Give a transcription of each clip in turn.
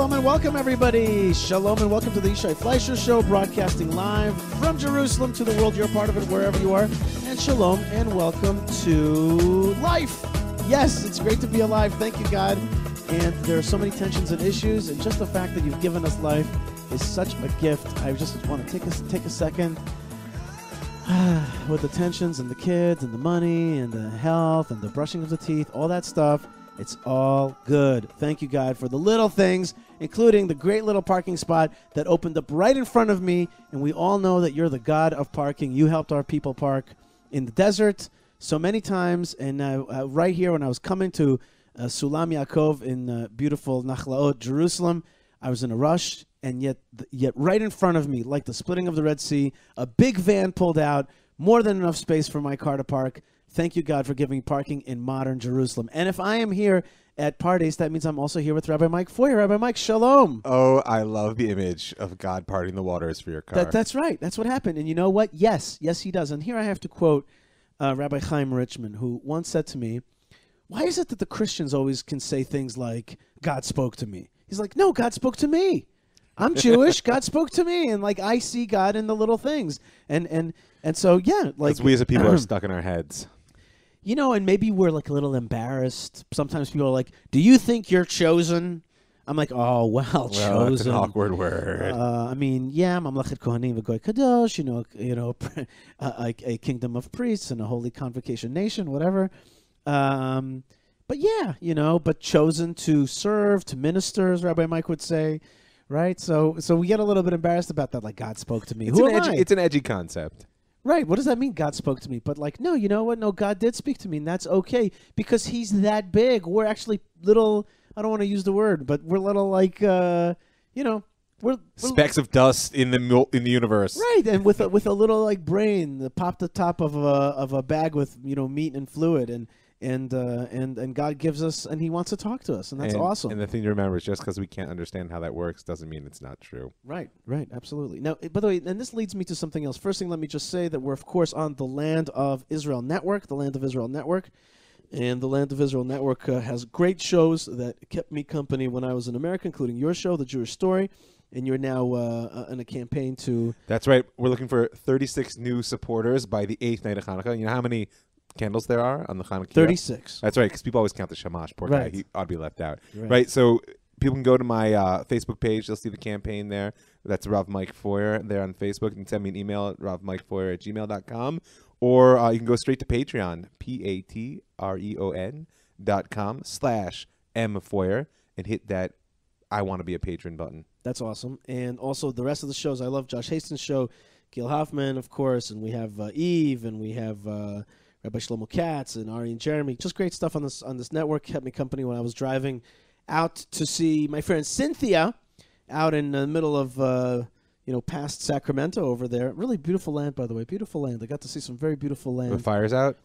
Shalom and welcome, everybody. Shalom and welcome to the Yishai Fleischer Show, broadcasting live from Jerusalem to the world. You're a part of it wherever you are. And shalom and welcome to life. Yes, it's great to be alive. Thank you, God. And there are so many tensions and issues, and just the fact that you've given us life is such a gift. I just want to take a second with the tensions and the kids and the money and the health and the brushing of the teeth, all that stuff. It's all good. Thank you, God, for the little things, including the great little parking spot that opened up right in front of me. And we all know that you're the God of parking. You helped our people park in the desert so many times. And right here, when I was coming to Sulam Yaakov in beautiful Nachlaot, Jerusalem, I was in a rush. And yet right in front of me, like the splitting of the Red Sea, a big van pulled out, more than enough space for my car to park. Thank you, God, for giving parking in modern Jerusalem. And if I am here at Pardes, that means I'm also here with Rabbi Mike Feuer. Rabbi Mike, shalom. Oh, I love the image of God parting the waters for your car. That's right. That's what happened. And you know what? Yes, he does. And here I have to quote Rabbi Chaim Richman, who once said to me, why is it that the Christians always can say things like, God spoke to me? He's like, no, God spoke to me. I'm Jewish. God spoke to me. And, like, I see God in the little things. And so, yeah. Like, we as a people are stuck in our heads. You know, and maybe we're like a little embarrassed. Sometimes people are like, do you think you're chosen? I'm like, oh, well, chosen. That's an awkward word. I mean, yeah, Mamlechet Kohanim v'Goy Kadosh, a kingdom of priests and a holy convocation nation, whatever. But yeah, but chosen to serve, to minister, as Rabbi Mike would say, right? So we get a little bit embarrassed about that, like God spoke to me. It's an edgy concept. Right. What does that mean, God spoke to me? But like, no, you know what? No, God did speak to me, and that's okay because he's that big. We're actually little, I don't want to use the word, but we're little like, we're specks of dust in the universe. Right. And with a little like brain that popped the top of a bag with, meat and fluid and God gives us, and he wants to talk to us, and that's awesome. And the thing to remember is just because we can't understand how that works doesn't mean it's not true. Right, absolutely. Now, by the way, and this leads me to something else. First thing, let me just say that we're, of course, on the Land of Israel Network, and the Land of Israel Network has great shows that kept me company when I was in America, including your show, The Jewish Story, and you're now in a campaign to... That's right. We're looking for 36 new supporters by the 8th night of Hanukkah. You know how many candles there are on the Hanukkah? 36. That's right, because people always count the Shamash. Poor guy, he ought to be left out. Right. So people can go to my Facebook page. They'll see the campaign there. That's Rav Mike Feuer there on Facebook. You can send me an email at ravmikefeuer@gmail.com, or you can go straight to Patreon, patreon.com/mfeuer, and hit that I want to be a patron button. That's awesome. And also the rest of the shows. I love Josh Hastings' show, Gil Hoffman, of course, and we have Eve, and we have... Rabbi Shlomo Katz and Ari and Jeremy, just great stuff on this network. Kept me company when I was driving out to see my friend Cynthia out in the middle of past Sacramento over there. Really beautiful land, by the way. Beautiful land. I got to see some very beautiful land. The fires out?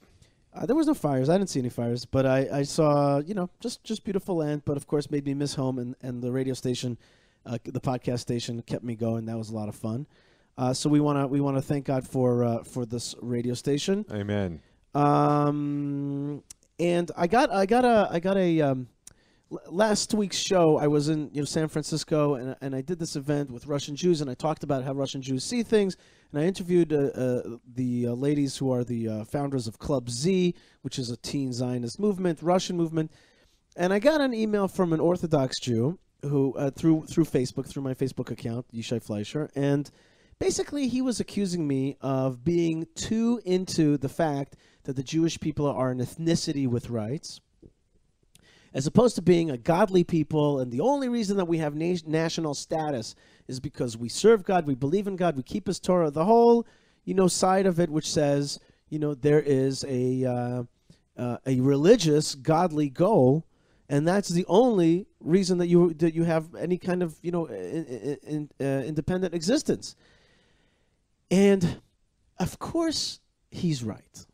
There was no fires. I didn't see any fires, but I saw just beautiful land. But of course, made me miss home, and the radio station, the podcast station, kept me going. That was a lot of fun. So we want to thank God for this radio station. Amen. And I got a last week's show. I was in San Francisco, and I did this event with Russian Jews, and I talked about how Russian Jews see things, and I interviewed the ladies who are the founders of Club Z, which is a teen Zionist movement, Russian movement, and I got an email from an Orthodox Jew who through Facebook, through my Facebook account, Yishai Fleischer, and basically he was accusing me of being too into the fact that the Jewish people are an ethnicity with rights, as opposed to being a godly people, and the only reason that we have national status is because we serve God, we believe in God, we keep His Torah. The whole, side of it, which says, there is a religious, godly goal, and that's the only reason that you have any kind of independent existence. And of course, he's right.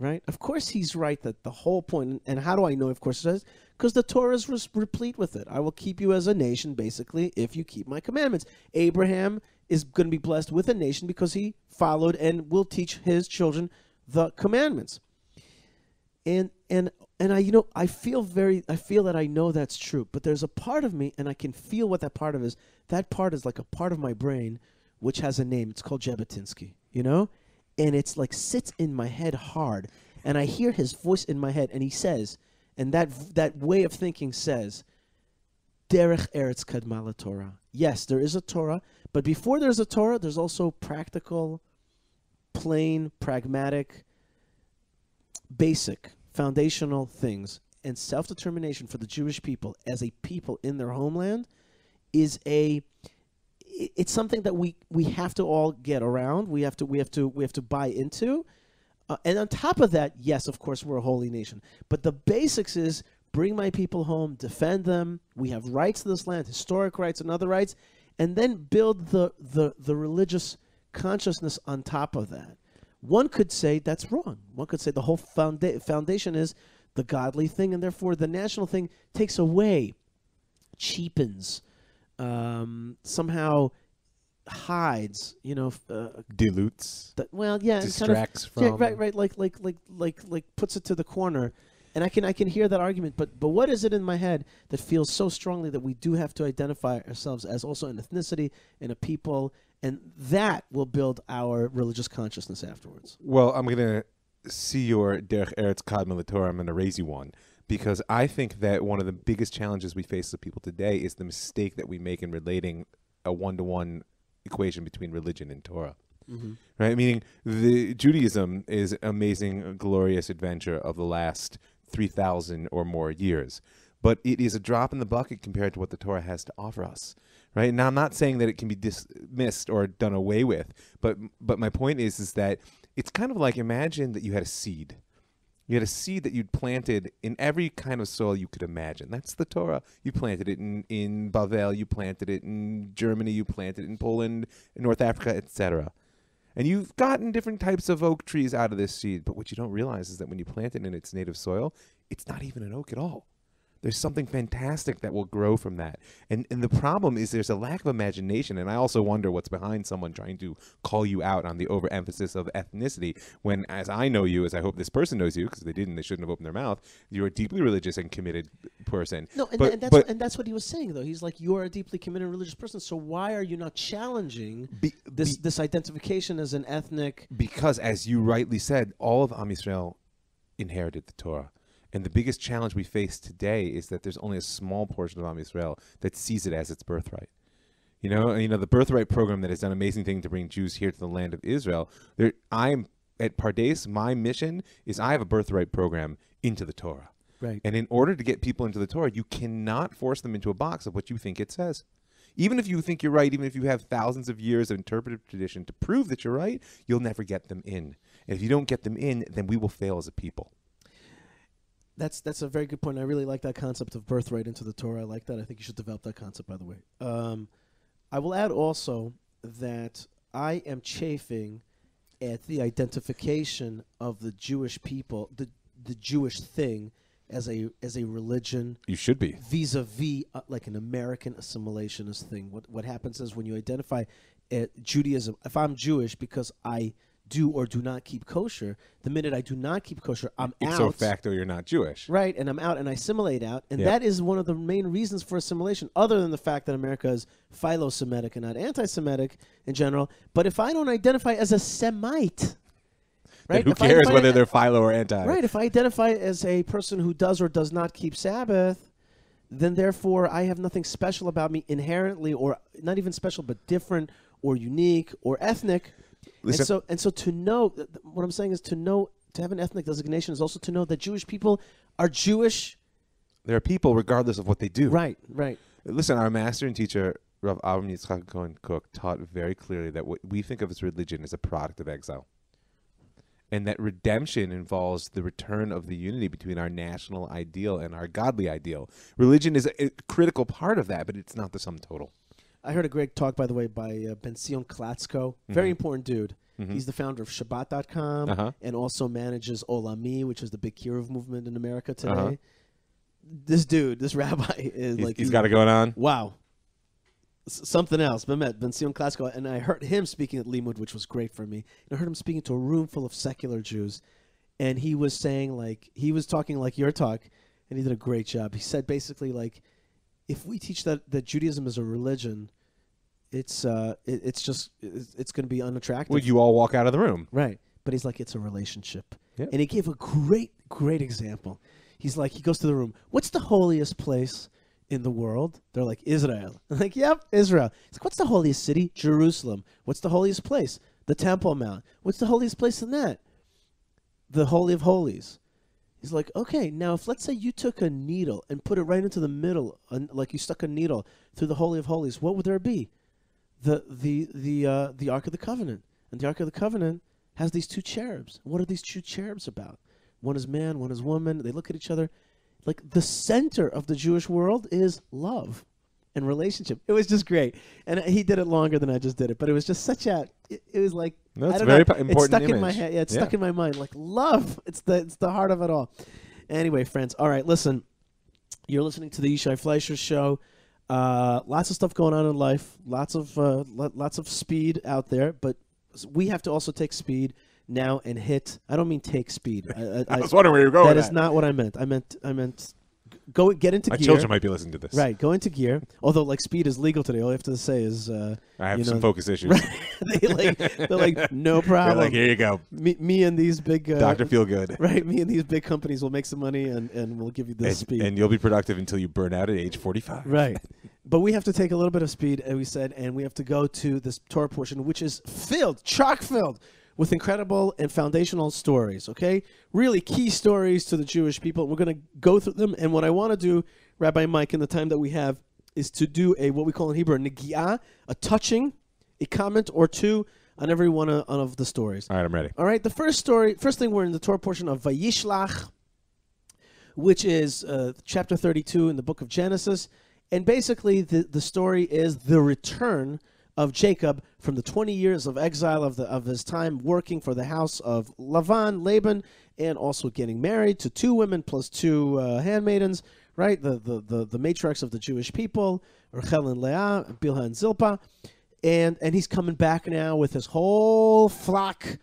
Right? Of course he's right that the whole point, and how do I know, of course, it says, because the Torah is replete with it. I will keep you as a nation, basically, if you keep my commandments. Abraham is going to be blessed with a nation because he followed and will teach his children the commandments. And And I feel that I know that's true, but there's a part of me, and I can feel what that part of is. That part is like a part of my brain, which has a name. It's called Jabotinsky, and it's like sits in my head hard, and I hear his voice in my head, and he says, and that way of thinking says, Derech Eretz Kadma Torah. Yes, there is a Torah, but before there's a Torah, there's also practical, plain, pragmatic, basic, foundational things, and self-determination for the Jewish people as a people in their homeland is it's something that we have to all get around. We have to buy into, and on top of that, yes, of course, we're a holy nation. But the basics is bring my people home, defend them. We have rights to this land, historic rights and other rights, and then build the religious consciousness on top of that. One could say that's wrong. One could say the whole foundation is the godly thing, and therefore the national thing takes away, cheapens, somehow hides, dilutes. Distracts from. Yeah, right. Like puts it to the corner, and I can hear that argument. But what is it in my head that feels so strongly that we do have to identify ourselves as also an ethnicity and a people? And that will build our religious consciousness afterwards. Well, I'm going to see your Derech Eretz Kadma Torah. I'm going to raise you one. Because I think that one of the biggest challenges we face as people today is the mistake that we make in relating a one-to-one equation between religion and Torah. Mm-hmm. Right? Meaning the Judaism is an amazing, glorious adventure of the last 3,000 or more years. But it is a drop in the bucket compared to what the Torah has to offer us. Right? Now, I'm not saying that it can be dismissed or done away with, but my point is that it's kind of like, imagine that you had a seed. You had a seed that you'd planted in every kind of soil you could imagine. That's the Torah. You planted it in Bavel, you planted it in Germany, you planted it in Poland, in North Africa, etc. And you've gotten different types of oak trees out of this seed, but what you don't realize is that when you plant it in its native soil, it's not even an oak at all. There's something fantastic that will grow from that. And the problem is there's a lack of imagination, and I also wonder what's behind someone trying to call you out on the overemphasis of ethnicity when, as I know you, as I hope this person knows you, because they shouldn't have opened their mouth, you're a deeply religious and committed person. No, and that's what he was saying, though. He's like, you're a deeply committed religious person, so why are you not challenging this identification as an ethnic... Because, as you rightly said, all of Am Yisrael inherited the Torah. And the biggest challenge we face today is that there's only a small portion of Am Yisrael that sees it as its birthright. The birthright program that has done amazing things to bring Jews here to the land of Israel. I'm at Pardes. My mission is I have a birthright program into the Torah. Right. And in order to get people into the Torah, you cannot force them into a box of what you think it says. Even if you think you're right, even if you have thousands of years of interpretive tradition to prove that you're right, you'll never get them in. And if you don't get them in, then we will fail as a people. That's a very good point. I really like that concept of birthright into the Torah. I like that. I think you should develop that concept, by the way. I will add also that I am chafing at the identification of the Jewish people, the Jewish thing, as a religion. You should be. Vis-a-vis like an American assimilationist thing. What happens is when you identify Judaism, if I'm Jewish because I do or do not keep kosher, the minute I do not keep kosher, I'm out. Ipso facto, you're not Jewish. Right, and I'm out and I assimilate out. And that is one of the main reasons for assimilation, other than the fact that America is philo-Semitic and not anti-Semitic in general. But if I don't identify as a Semite, right? Who cares whether they're philo or anti? Right, if I identify as a person who does or does not keep Sabbath, then therefore I have nothing special about me inherently, or not even special, but different or unique or ethnic. Listen. And so to know, what I'm saying is to have an ethnic designation is also to know that Jewish people are Jewish. They're people regardless of what they do. Right. Listen, our master and teacher, Rav Avram Yitzchak Cohen Cook, taught very clearly that what we think of as religion is a product of exile. And that redemption involves the return of the unity between our national ideal and our godly ideal. Religion is a critical part of that, but it's not the sum total. I heard a great talk, by the way, by Ben Sion Klatzko. Very important dude. Mm-hmm. He's the founder of Shabbat.com and also manages Olami, which is the big Kiruv movement in America today. This dude, this rabbi, is he's got it going on. Wow. Something else. Ben Sion Klatzko. And I heard him speaking at Limud, which was great for me. And I heard him speaking to a room full of secular Jews. and he was saying he was talking like your talk, and he did a great job. He said basically if we teach that Judaism is a religion, it's going to be unattractive. Would you all walk out of the room? Right. But he's like, it's a relationship. Yeah. And he gave a great example. He's like, he goes to the room. What's the holiest place in the world? They're like, Israel. I'm like, yep, Israel. He's like, what's the holiest city? Jerusalem. What's the holiest place? The Temple Mount. What's the holiest place in that? The Holy of Holies. He's like, okay, now if let's say you took a needle and put it right into the middle, like you stuck a needle through the Holy of Holies, what would there be? The Ark of the Covenant. And the Ark of the Covenant has these two cherubs. What are these two cherubs about? One is man, one is woman. They look at each other. Like the center of the Jewish world is love and relationship. It was just great. And he did it longer than I just did it. But it was just such a, it was like, no, it's I a don't very know, important it's stuck image. in my head. Yeah, it's stuck in my mind. Like love. It's the heart of it all. Anyway, friends. All right, listen. You're listening to the Yishai Fleischer Show. Lots of stuff going on in life. Lots of speed out there. But we have to also take speed now and hit. I don't mean take speed. I was wondering where you were going. That is not what I meant. I meant go get into gear. My children might be listening to this. Right, go into gear. Although speed is legal today. All you have to say is I have some focus issues. Right? they're like no problem. They're like, here you go. Me and these big Dr. Feelgood. Right, me and these big companies will make some money and we'll give you this speed. And you'll be productive until you burn out at age 45. Right. But we have to take a little bit of speed, as we said, and we have to go to this Torah portion, which is chock-filled with incredible and foundational stories, okay? Really key stories to the Jewish people. We're going to go through them, and what I want to do, Rabbi Mike, in the time that we have, is to do what we call in Hebrew a negiah, a touching, a comment or two on every one of the stories. All right, I'm ready. All right, the first thing we're in the Torah portion of Vayishlach, which is chapter 32 in the book of Genesis. And basically, the story is the return of Jacob from the 20 years of exile of his time working for the house of Laban, and also getting married to 2 women plus 2 handmaidens, right? The matriarchs of the Jewish people, Rachel and Leah, Bilhah and Zilpah. And he's coming back now with his whole flock,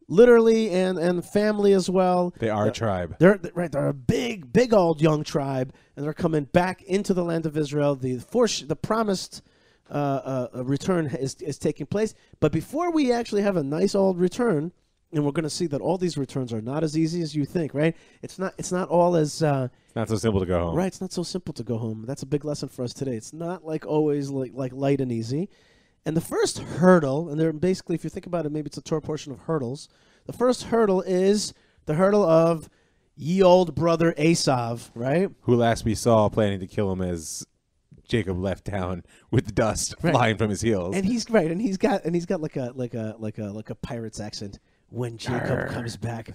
literally, and family as well. They are a tribe. They're a big old young tribe, and they're coming back into the land of Israel. The promised return is taking place. But before we actually have a nice old return, and we're going to see that all these returns are not as easy as you think, right? It's not all as it's not so simple to go home. Right, it's not so simple to go home. That's a big lesson for us today. It's not like always like light and easy. And the first hurdle, and they're basically, if you think about it, maybe it's a Torah portion of hurdles. The first hurdle is the hurdle of ye old brother Esau, right? Who last we saw planning to kill him as Jacob left town with the dust flying from his heels. And he's got like a pirate's accent when Jacob comes back.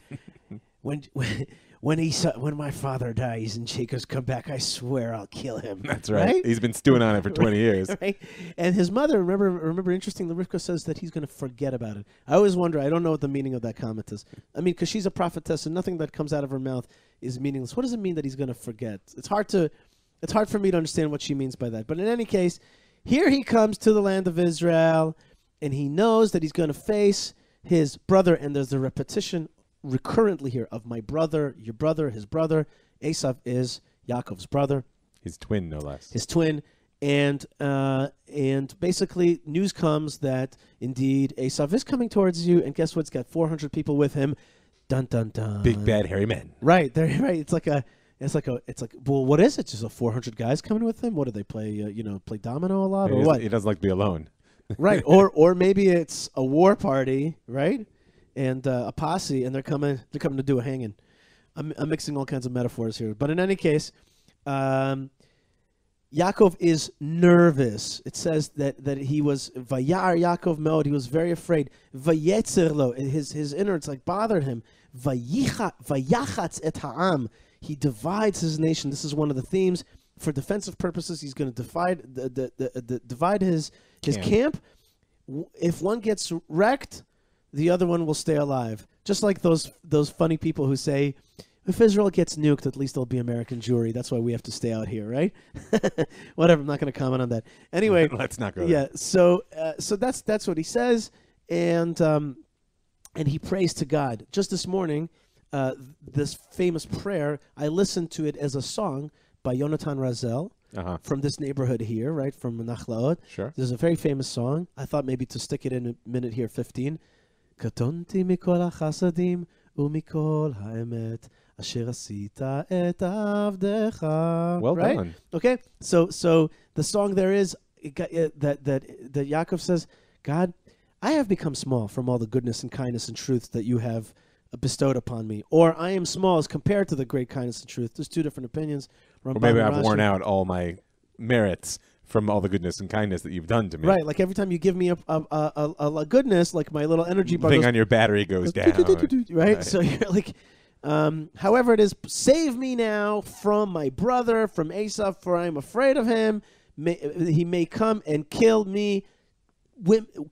When my father dies and Jacob's come back, I swear I'll kill him. That's right. He's been stewing on it for 20 years. Right? And his mother, remember, interestingly, Rivka says that he's going to forget about it. I always wonder, I don't know what the meaning of that comment is. I mean, because she's a prophetess and nothing that comes out of her mouth is meaningless. What does it mean that he's going to forget? It's hard for me to understand what she means by that. But in any case, here he comes to the land of Israel, and he knows that he's going to face his brother, and there's the repetition recurrently here of my brother, your brother, his brother. Esau is Yaakov's brother. His twin, no less. His twin. And basically news comes that indeed Esau is coming towards you, and guess what? It's got 400 people with him. Dun dun dun. Big bad hairy men. Right. They're right. It's like well, what is it? Just 400 guys coming with him? What do they play? Play domino a lot, or what? He doesn't like to be alone. Right. Or maybe it's a war party, right? And a posse, and they're coming to do a hanging. I'm mixing all kinds of metaphors here, but in any case, Yaakov is nervous. It says that he was vayar Yaakov mode. He was very afraid. Vayetzer lo, his innards bothered him. Vayachatz et ha'am. He divides his nation. This is one of the themes. For defensive purposes, he's going to divide his camp. If one gets wrecked, the other one will stay alive. Just like those funny people who say, if Israel gets nuked, at least there'll be American Jewry. That's why we have to stay out here, right? Whatever. I'm not going to comment on that. Anyway, let's not go there. Yeah. So that's what he says, and he prays to God. Just this morning, this famous prayer. I listened to it as a song by Yonatan Razel from this neighborhood here, right, from Nachlaot. Sure. There's a very famous song. I thought maybe to stick it in a minute here, 15. Katonti mikol hachasadim umikol haemet asher asita et avdecha. Well right? done. Okay, so the song there is that Yaakov says, God, I have become small from all the goodness and kindness and truth that you have bestowed upon me, or I am small as compared to the great kindness and truth. There's two different opinions. Or maybe I've worn out all my merits from all the goodness and kindness that you've done to me. Right, like every time you give me a goodness, like my little energy bar thing goes, on your battery goes down. Right? So you're like, however it is, save me now from my brother, from Esau, for I am afraid of him. He may come and kill me,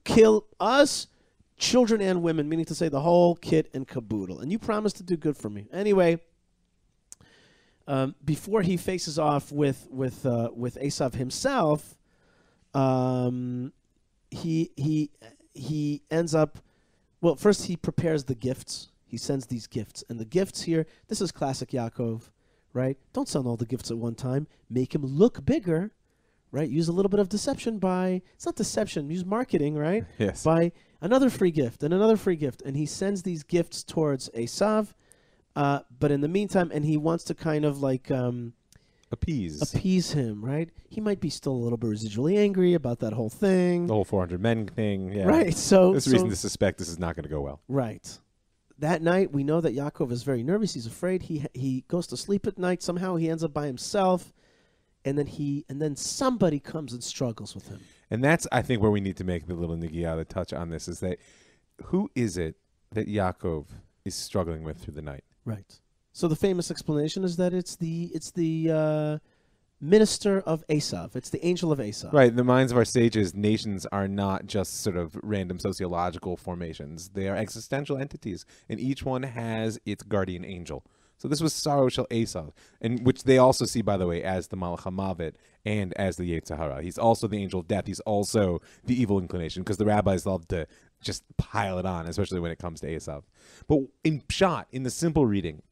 kill us, children and women, meaning to say the whole kit and caboodle. And you promised to do good for me. Anyway, before he faces off with Esau himself, he ends up. Well, first he prepares the gifts. He sends these gifts, and the gifts here. This is classic Yaakov, right? Don't send all the gifts at one time. Make him look bigger, right? Use a little bit of deception by. It's not deception. Use marketing, right? Yes. By another free gift and another free gift, and he sends these gifts towards Esau. But in the meantime, and he wants to kind of like appease him, right? He might be still a little bit residually angry about that whole thing. The whole 400 men thing, yeah. Right, so... There's reason to suspect this is not going to go well. Right. That night, we know that Yaakov is very nervous. He's afraid. He goes to sleep at night. Somehow he ends up by himself. And then somebody comes and struggles with him. And that's, I think, where we need to make the little nigiyah, the touch on this, is that who is it that Yaakov is struggling with through the night? Right. So the famous explanation is that it's the minister of Esau. It's the angel of Esau. Right. In the minds of our sages, nations are not just sort of random sociological formations. They are existential entities, and each one has its guardian angel. So this was Saro Shel Esau, and which they also see, by the way, as the Malach HaMavet and as the Yetzer Hara. He's also the angel of death. He's also the evil inclination, because the rabbis love to just pile it on, especially when it comes to Esau. But in Pshat, in the simple reading,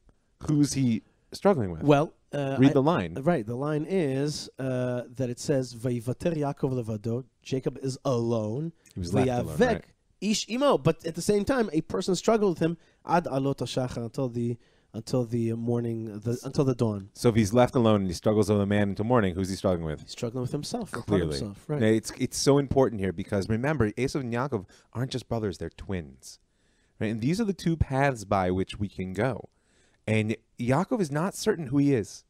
who's he struggling with? Well, read the line. Right, the line is that it says, "Vayivater Yaakov levado." Jacob is alone. He was left alone, right? Ish imo. But at the same time, a person struggled with him ad alot hashachar until the morning, until the dawn. So if he's left alone and he struggles with a man until morning, who's he struggling with? He's struggling with himself. Clearly. Himself, right. Now, it's so important here because remember, Esau and Yaakov aren't just brothers, they're twins. Right? And these are the two paths by which we can go. And Yaakov is not certain who he is.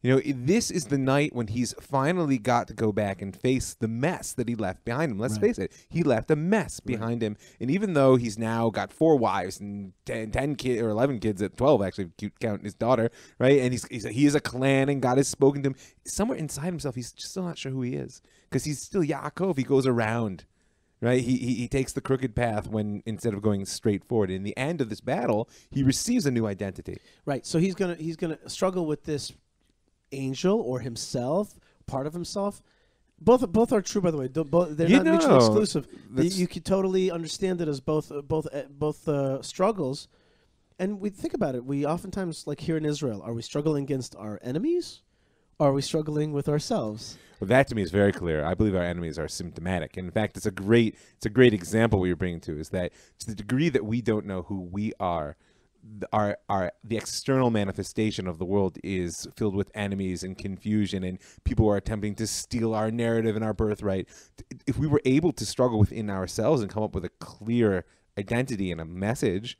You know, this is the night when he's finally got to go back and face the mess that he left behind him. Let's face it. He left a mess behind him. And even though he's now got 4 wives and 10 kids, or 11 kids at 12, actually, counting his daughter, right? And he is a clan and God has spoken to him. Somewhere inside himself, he's just still not sure who he is. Because he's still Yaakov. He goes around, right? He takes the crooked path when instead of going straight forward. In the end of this battle, he receives a new identity. Right. So he's gonna struggle with this angel or himself, part of himself. Both are true, by the way. They're not mutually exclusive. You could totally understand it as both struggles. And we think about it. We oftentimes, like here in Israel, are we struggling against our enemies? Or are we struggling with ourselves? Well, that to me is very clear. I believe our enemies are symptomatic. In fact, it's a great example we are bringing to is that to the degree that we don't know who we are, the external manifestation of the world is filled with enemies and confusion and people who are attempting to steal our narrative and our birthright. If we were able to struggle within ourselves and come up with a clear identity and a message,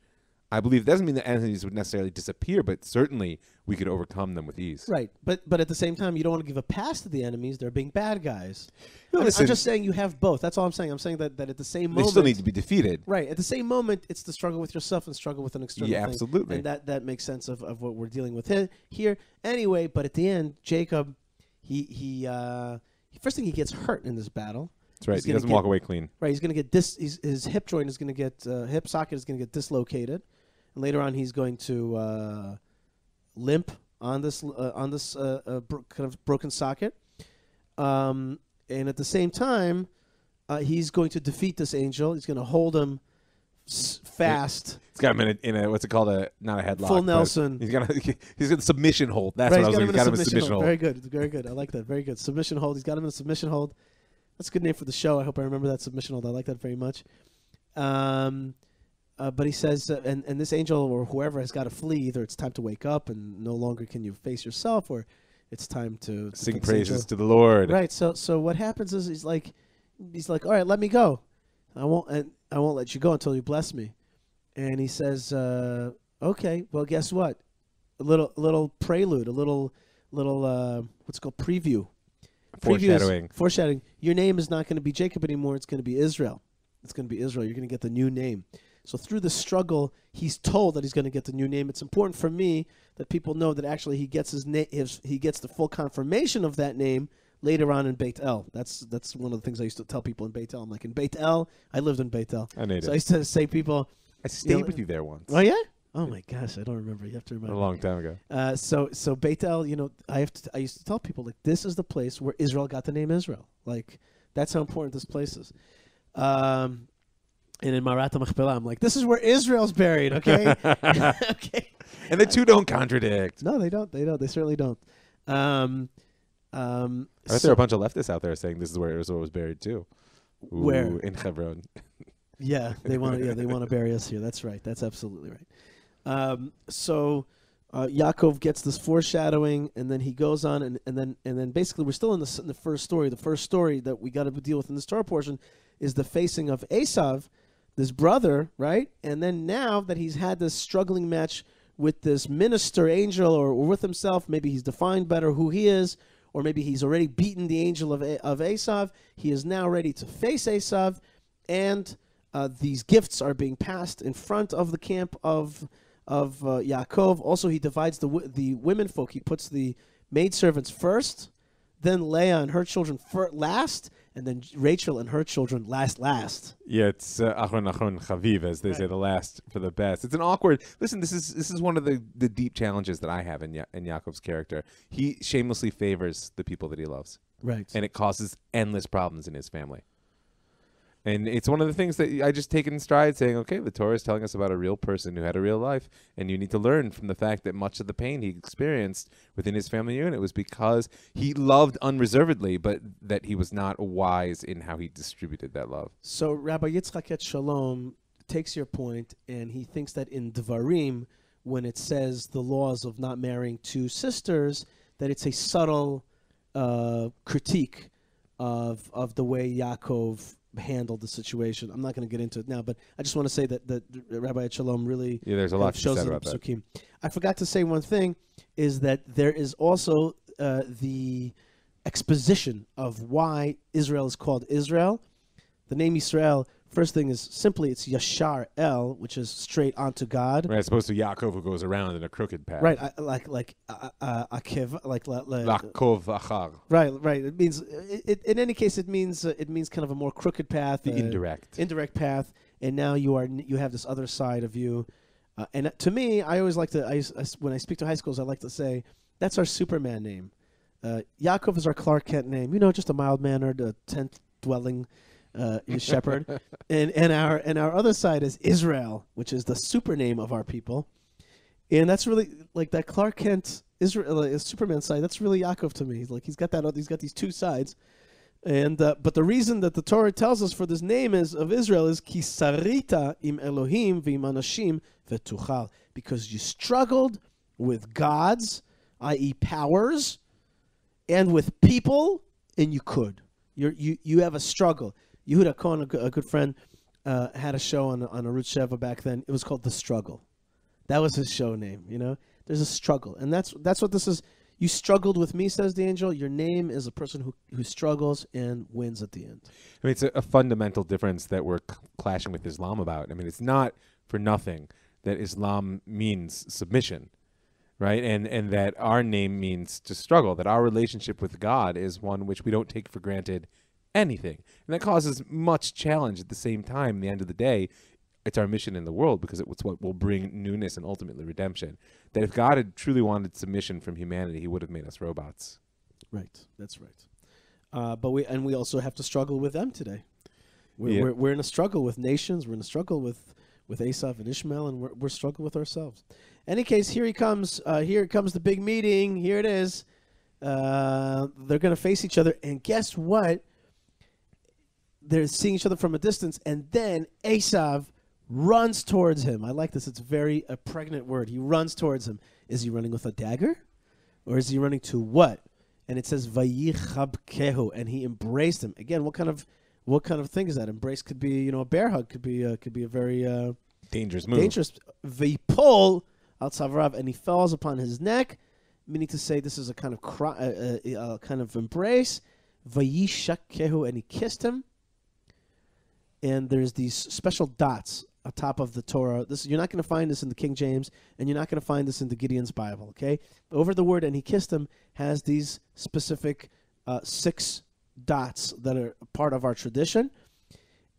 I believe it doesn't mean that enemies would necessarily disappear, but certainly we could overcome them with ease. Right, but at the same time, you don't want to give a pass to the enemies. They're being bad guys. I'm just saying you have both. That's all I'm saying. I'm saying that at the same moment... They still need to be defeated. Right. At the same moment, it's the struggle with yourself and struggle with an external thing. Yeah, absolutely. And that makes sense of what we're dealing with here. Anyway, but at the end, Jacob, he first thing, he gets hurt in this battle. That's right. He doesn't walk away clean. Right. He's going to get his hip joint is going to get, hip socket is going to get dislocated. And later on, he's going to limp on this kind of broken socket. And at the same time, he's going to defeat this angel. He's going to hold him fast. He's got him in a what's it called? Not a headlock. Full Nelson. He's got a submission hold. That's right, what I was saying. He's got him in a submission hold. Very good. Very good. I like that. Very good. Submission hold. He's got him in a submission hold. That's a good name for the show. I hope I remember that submission hold. I like that very much. But he says, and this angel or whoever has got to flee. Either it's time to wake up and no longer can you face yourself, or it's time to sing praises to the Lord. Right. So what happens is he's like, all right, let me go. I won't let you go until you bless me. And he says, okay, well, guess what? A little prelude, a little what's it called, preview. Foreshadowing. Your name is not going to be Jacob anymore. It's going to be Israel. It's going to be Israel. You're going to get the new name. So through the struggle, he's told that he's going to get the new name. It's important for me that people know that actually he gets he gets the full confirmation of that name later on in Beit El. That's one of the things I used to tell people in Beit El. I'm like, in Beit El, I lived in Beit El. So I used to say people. I stayed with you there once. Oh yeah. Oh my gosh, I don't remember. You have to remember. A long time ago. So Beit El, I used to tell people, like, this is the place where Israel got the name Israel. Like, that's how important this place is. And in Marat HaMachpelah, I'm like, this is where Israel's buried, okay? Okay. And the two don't contradict. No, they don't. They certainly don't. I bet there are a bunch of leftists out there saying this is where Israel was buried too. Ooh, where? In Hebron. Yeah, they want to bury us here. That's right. That's absolutely right. So Yaakov gets this foreshadowing, and then he goes on, and then basically we're still in the first story. The first story that we got to deal with in this Torah portion is the facing of Esau, this brother, right? And then now that he's had this struggling match with this minister angel, or with himself, maybe he's defined better who he is, or maybe he's already beaten the angel of Esau. He is now ready to face Esau, and these gifts are being passed in front of the camp of Yaakov. Also, he divides the women folk. He puts the maidservants first, then Leah and her children last, and then Rachel and her children last. Yeah, it's achron chaviv, as they say, the last for the best. It's an awkward. Listen, this is one of the deep challenges that I have in Yaakov's character. He shamelessly favors the people that he loves, right, and it causes endless problems in his family. And it's one of the things that I just take in stride, saying, okay, the Torah is telling us about a real person who had a real life, and you need to learn from the fact that much of the pain he experienced within his family unit was because he loved unreservedly, but that he was not wise in how he distributed that love. So Rabbi Yitzchak et Shalom takes your point, and he thinks that in Devarim, when it says the laws of not marrying two sisters, that it's a subtle critique of the way Yaakov handled the situation. I'm not going to get into it now, but I just want to say that Rabbi Shalom really there's a lot to say about that. I forgot to say one thing, is that there is also the exposition of why Israel is called Israel. The name Israel, first thing is simply it's Yashar El, which is straight onto God. Right, as opposed to Yaakov, who goes around in a crooked path. Right, like Akiv, Lakov Achar. Right. It means in any case it means kind of a more crooked path, the indirect path. And now you have this other side of you. And to me, I always like to when I speak to high schools, I like to say that's our Superman name. Yaakov is our Clark Kent name. Just a mild-mannered, tent-dwelling shepherd, and our other side is Israel, which is the super name of our people, and that's really like that Clark Kent Israel Superman side. That's really Yaakov to me. He's got these two sides, and but the reason that the Torah tells us for this name of Israel is ki sarita im Elohim v'im anashim v'tuchal, because you struggled with gods, i.e. powers, and with people, and you could. You have a struggle. Yehuda Cohen, a good friend, had a show on Arutz Sheva back then. It was called The Struggle. That was his show name. There's a struggle, and that's what this is. You struggled with me, says the angel. Your name is a person who struggles and wins at the end. I mean, it's a fundamental difference that we're clashing with Islam about. I mean, it's not for nothing that Islam means submission, right? And that our name means to struggle. That our relationship with God is one which we don't take for granted anything. And that causes much challenge. At the same time, at the end of the day, it's our mission in the world, because it's what will bring newness and ultimately redemption. That if God had truly wanted submission from humanity, he would have made us robots. Right. That's right. But we also have to struggle with them today. We're in a struggle with nations. We're in a struggle with with Esau and Ishmael, and we're struggling with ourselves. Any case, here he comes. Here comes the big meeting. Here it is. They're going to face each other, and guess what? They're seeing each other from a distance, and then Esau runs towards him. I like this. It's a pregnant word. He runs towards him. Is he running with a dagger? Or is he running to what? And it says, Vayichabkehu, and he embraced him. Again, what kind of thing is that? Embrace could be, a bear hug could be a very dangerous move. Dangerous. Vayipol al tzavarav, and he falls upon his neck, meaning to say this is a kind of kind of embrace. Vayishakkehu, and he kissed him. And there's these special dots atop of the Torah. You're not going to find this in the King James, and you're not going to find this in the Gideon's Bible, okay? Over the word, and he kissed him, has these specific 6 dots that are part of our tradition.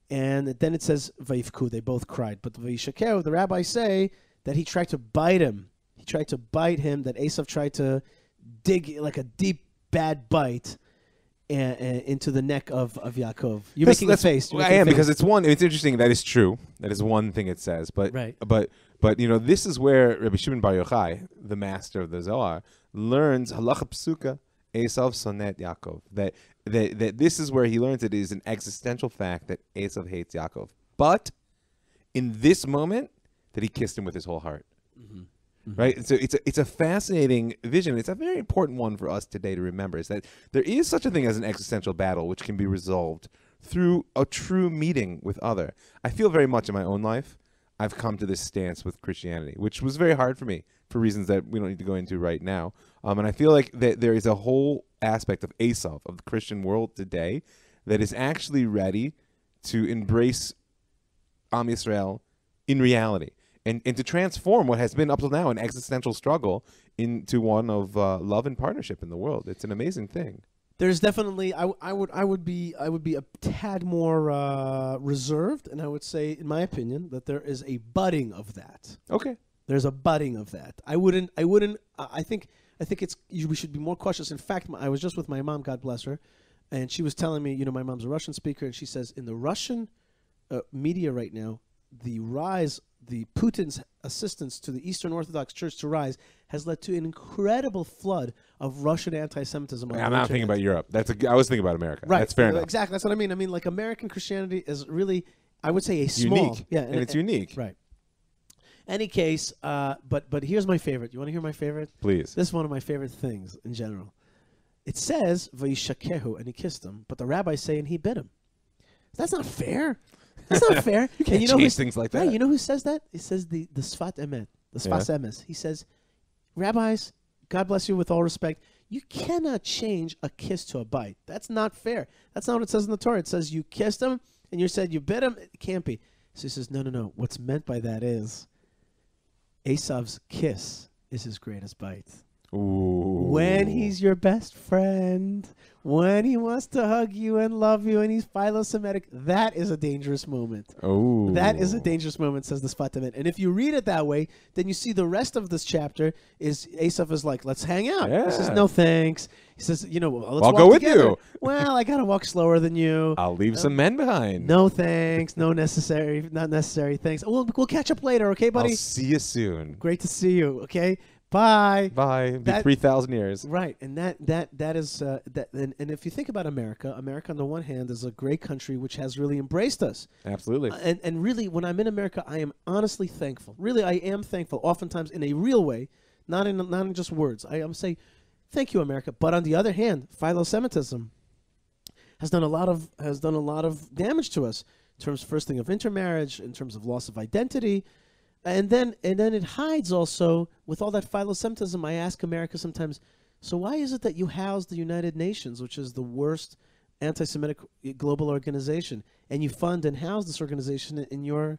And then it says, Vayifku, they both cried. But Vayishakeu, the rabbis say that he tried to bite him. He tried to bite him, that Esau tried to dig like a deep, bad bite into the neck of Yaakov. You're making a face. I am, because it's interesting. That is true. That is one thing it says. But right. but this is where Rabbi Shimon Bar Yochai, the master of the Zohar, learns halacha psuka Esau sonet Yaakov. That this is where he learns it is an existential fact that Esau hates Yaakov. But in this moment, that he kissed him with his whole heart. Mm-hmm. Mm-hmm. Right, so it's a fascinating vision. It's a very important one for us today to remember, is that there is such a thing as an existential battle which can be resolved through a true meeting with other. I feel very much in my own life I've come to this stance with Christianity, which was very hard for me for reasons that we don't need to go into right now. And I feel like that there is a whole aspect of Esau, of the Christian world today, that is actually ready to embrace Am Yisrael in reality. And to transform what has been up till now an existential struggle into one of love and partnership in the world. It's an amazing thing. There's definitely I would be a tad more reserved, and I would say, in my opinion, that there is a budding of that. Okay. There's a budding of that. I think we should be more cautious. In fact, I was just with my mom, God bless her, and she was telling me, my mom's a Russian speaker, and she says in the Russian media right now, the Putin's assistance to the Eastern Orthodox Church to rise has led to an incredible flood of Russian anti-Semitism. I'm not thinking about Europe. I was thinking about America. Right. That's fair enough. Exactly. That's what I mean. I mean, like, American Christianity is really, I would say, a small. Unique. Yeah, and it's unique. Right. Any case, but here's my favorite. You want to hear my favorite? Please. This is one of my favorite things in general. It says, Vayishakehu, and he kissed him, but the rabbis say, and he bit him. That's not fair. That's not fair. You can't change things like that. Right, you know who says that? It says the Sfat Emet, the Sfas Emes. He says, rabbis, God bless you with all respect, you cannot change a kiss to a bite. That's not fair. That's not what it says in the Torah. It says you kissed him, and you said you bit him. It can't be. So he says, no. What's meant by that is Esau's kiss is his greatest bite. Ooh. When he's your best friend, when he wants to hug you and love you, and he's philo-Semitic, that is a dangerous moment. Oh, that is a dangerous moment, says the Sfat Emet. And if you read it that way, then you see the rest of this chapter is Esau is like, let's hang out. Yeah. He says, no thanks. He says, let's I'll walk go with together. you. Well, I gotta walk slower than you. I'll leave some men behind. No thanks. Not necessary. Thanks. We'll catch up later, okay, buddy? I'll see you soon. Great to see you. Okay. Bye. Bye. Be 3,000 years. Right, and that is that. And if you think about America on the one hand is a great country which has really embraced us. Absolutely. And really, when I'm in America, I am honestly thankful. Really, I am thankful. Oftentimes, in a real way, not in just words. I am saying, thank you, America. But on the other hand, philo-Semitism has done a lot of damage to us in terms, first thing, of intermarriage, in terms of loss of identity. And then it hides also, with all that philo-Semitism, I ask America sometimes, so why is it that you house the United Nations, which is the worst anti-Semitic global organization, and you fund and house this organization in your...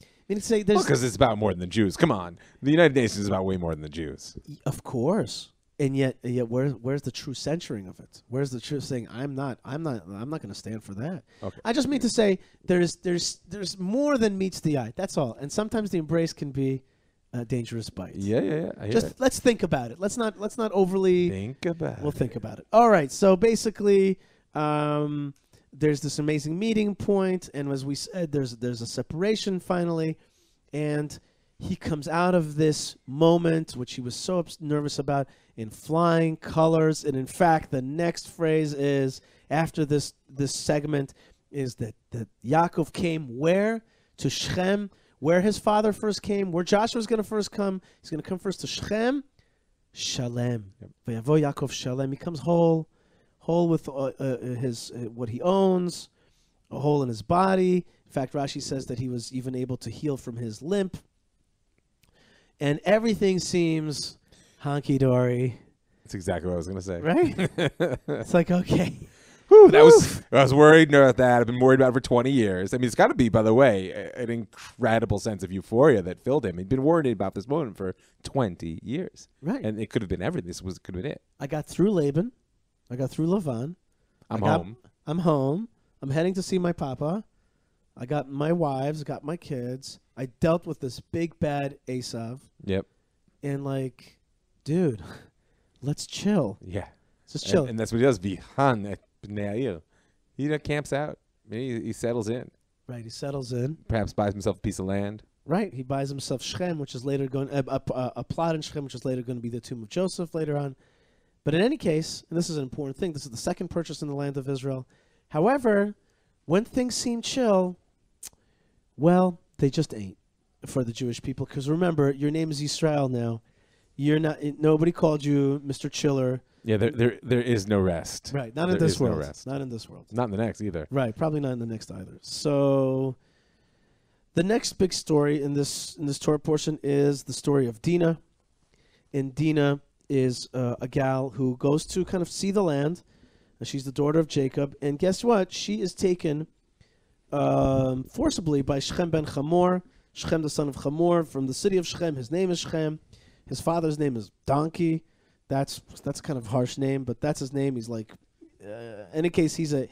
I mean, say there's... because it's about more than the Jews. Come on. The United Nations is about way more than the Jews. Of course. And yet where's the true censoring of it? Where's the true saying I'm not going to stand for that? Okay. I just mean to say there's more than meets the eye. That's all. And sometimes the embrace can be a dangerous bite. Yeah. I hear just it. Let's think about it. Let's not overly think about. We'll think about it. All right. So basically, there's this amazing meeting point, and as we said, there's a separation finally. And he comes out of this moment, which he was so nervous about, in flying colors. And in fact, the next phrase is, after this segment, is that Yaakov came where? To Shechem, where his father first came, where Joshua's going to first come. He's going to come first to Shechem. Shalem. V'yavo Yaakov Shalem. He comes whole with his what he owns, a hole in his body. In fact, Rashi says that he was even able to heal from his limp. And everything seems honky-dory. That's exactly what I was going to say. Right? It's like, okay. Whew, I was worried about that. I've been worried about it for 20 years. I mean, it's got to be, by the way, an incredible sense of euphoria that filled him. He'd been worried about this moment for 20 years. Right. And it could have been everything. Could have been it. I got through Laban. I got through Lavan. I'm home. I'm home. I'm heading to see my papa. I got my wives. I got my kids. I dealt with this big, bad Esau. Yep. And like, dude, let's chill. Yeah. Just chill. And that's what he does. Vihan et bnei. He camps out. He settles in. Right. He settles in. Perhaps buys himself a piece of land. Right. He buys himself Shechem, which is later going a plot in Shechem, which is later going to be the tomb of Joseph later on. But in any case, and this is an important thing, this is the second purchase in the land of Israel. However, when things seem chill, well, they just ain't for the Jewish people. Because remember, your name is Yisrael now. You're not. Nobody called you Mr. Chiller. Yeah, there is no rest. Right, not in this world. No rest. Not in this world. Not in the next either. Right, probably not in the next either. So, the next big story in this Torah portion is the story of Dina. And Dina is a gal who goes to kind of see the land. She's the daughter of Jacob, and guess what? She is taken forcibly by Shechem ben Hamor, Shechem the son of Hamor, from the city of Shechem. His name is Shechem. His father's name is Donkey. That's kind of a harsh name, but that's his name. He's like, in any case, he's a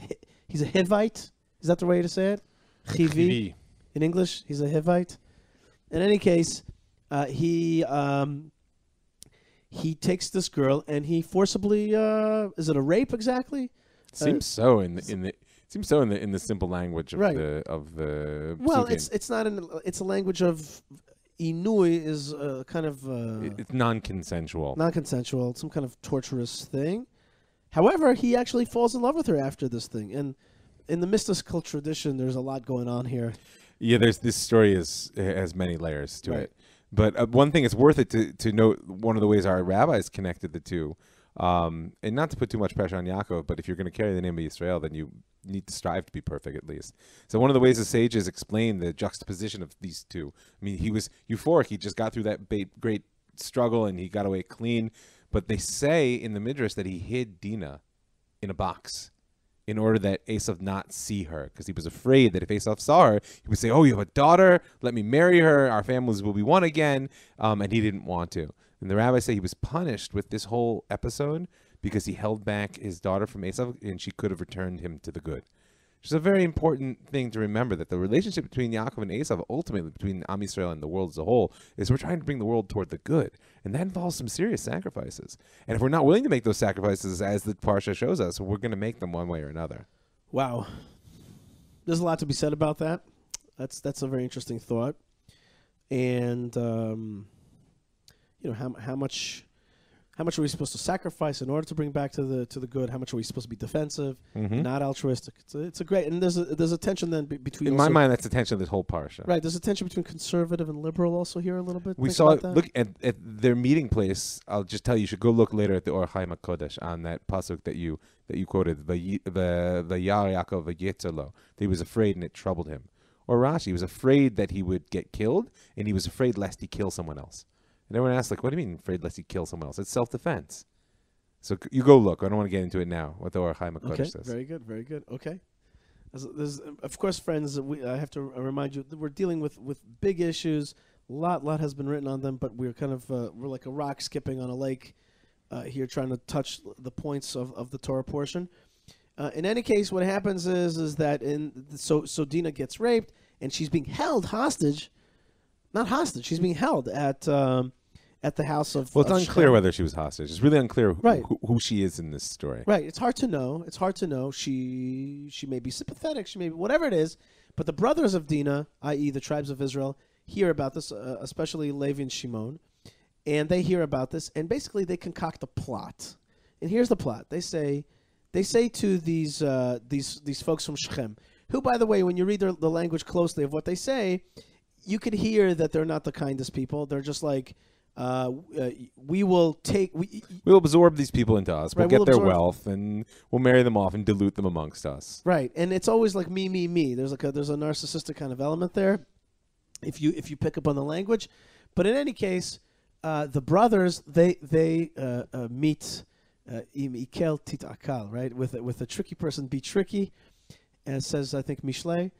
Hivite. Is that the way to say it? Chivi. In English, he's a Hivite. In any case, he takes this girl and he forcibly is it a rape exactly? Seems so in the simple language of the well, psukim. it's not it's a language of Inui is kind of it's non-consensual. Non-consensual, some kind of torturous thing. However, he actually falls in love with her after this thing, and in the mystical tradition, there's a lot going on here. Yeah, this story has many layers to it. But one thing it's worth it to note, one of the ways our rabbis connected the two, and not to put too much pressure on Yaakov, but if you're going to carry the name of Israel, then you need to strive to be perfect at least. So one of the ways the sages explain the juxtaposition of these two, I mean, he was euphoric. He just got through that great struggle and he got away clean. But they say in the Midrash that he hid Dina in a box in order that Esau not see her, because he was afraid that if Esau saw her, he would say, oh, you have a daughter, let me marry her, our families will be one again, and he didn't want to. And the rabbis say he was punished with this whole episode because he held back his daughter from Esau, and she could have returned him to the good. Which is a very important thing to remember, that the relationship between Yaakov and Esau, ultimately between Am Yisrael and the world as a whole, is we're trying to bring the world toward the good. And that involves some serious sacrifices. And if we're not willing to make those sacrifices, as the Parsha shows us, we're going to make them one way or another. Wow. There's a lot to be said about that. That's a very interesting thought. And, how much are we supposed to sacrifice in order to bring back to the good? How much are we supposed to be defensive, not altruistic? It's a great, and there's a tension then between. In my mind, that's the tension of this whole parsha. Right, there's a tension between conservative and liberal also here a little bit. We saw it. Look at their meeting place. I'll just tell you, you should go look later at the Or Chaim HaKodesh on that pasuk that you quoted. The Yar Yaakov V'yitzalo. He was afraid and it troubled him. Or Rashi, he was afraid that he would get killed, and he was afraid lest he kill someone else. And everyone asks, like, what do you mean afraid lest he kill someone else? It's self-defense. So you go look. I don't want to get into it now, what the Or Chaim HaKodesh says. Very good, very good. Okay. There's, of course, friends, I have to remind you that we're dealing with big issues. A lot has been written on them, but we're kind of, we're like a rock skipping on a lake here trying to touch the points of the Torah portion. In any case, what happens is that so Dina gets raped, and she's being held hostage. Not hostage. She's being held at the house of. Well, it's unclear whether she was hostage. It's really unclear who she is in this story. Right. It's hard to know. She may be sympathetic. She may be whatever it is. But the brothers of Dina, i.e., the tribes of Israel, hear about this, especially Levi and Shimon, and they hear about this, and basically they concoct a plot. And here's the plot. They say to these folks from Shechem, who, by the way, when you read the language closely of what they say, you could hear that they're not the kindest people. They're just like, we will absorb these people into us. We'll get their wealth, and we'll marry them off and dilute them amongst us. Right, and it's always like me, me, me. There's a narcissistic kind of element there, if you pick up on the language. But in any case, the brothers they meet ikel tit akal, right? With a tricky person, be tricky, as says I think Mishlei.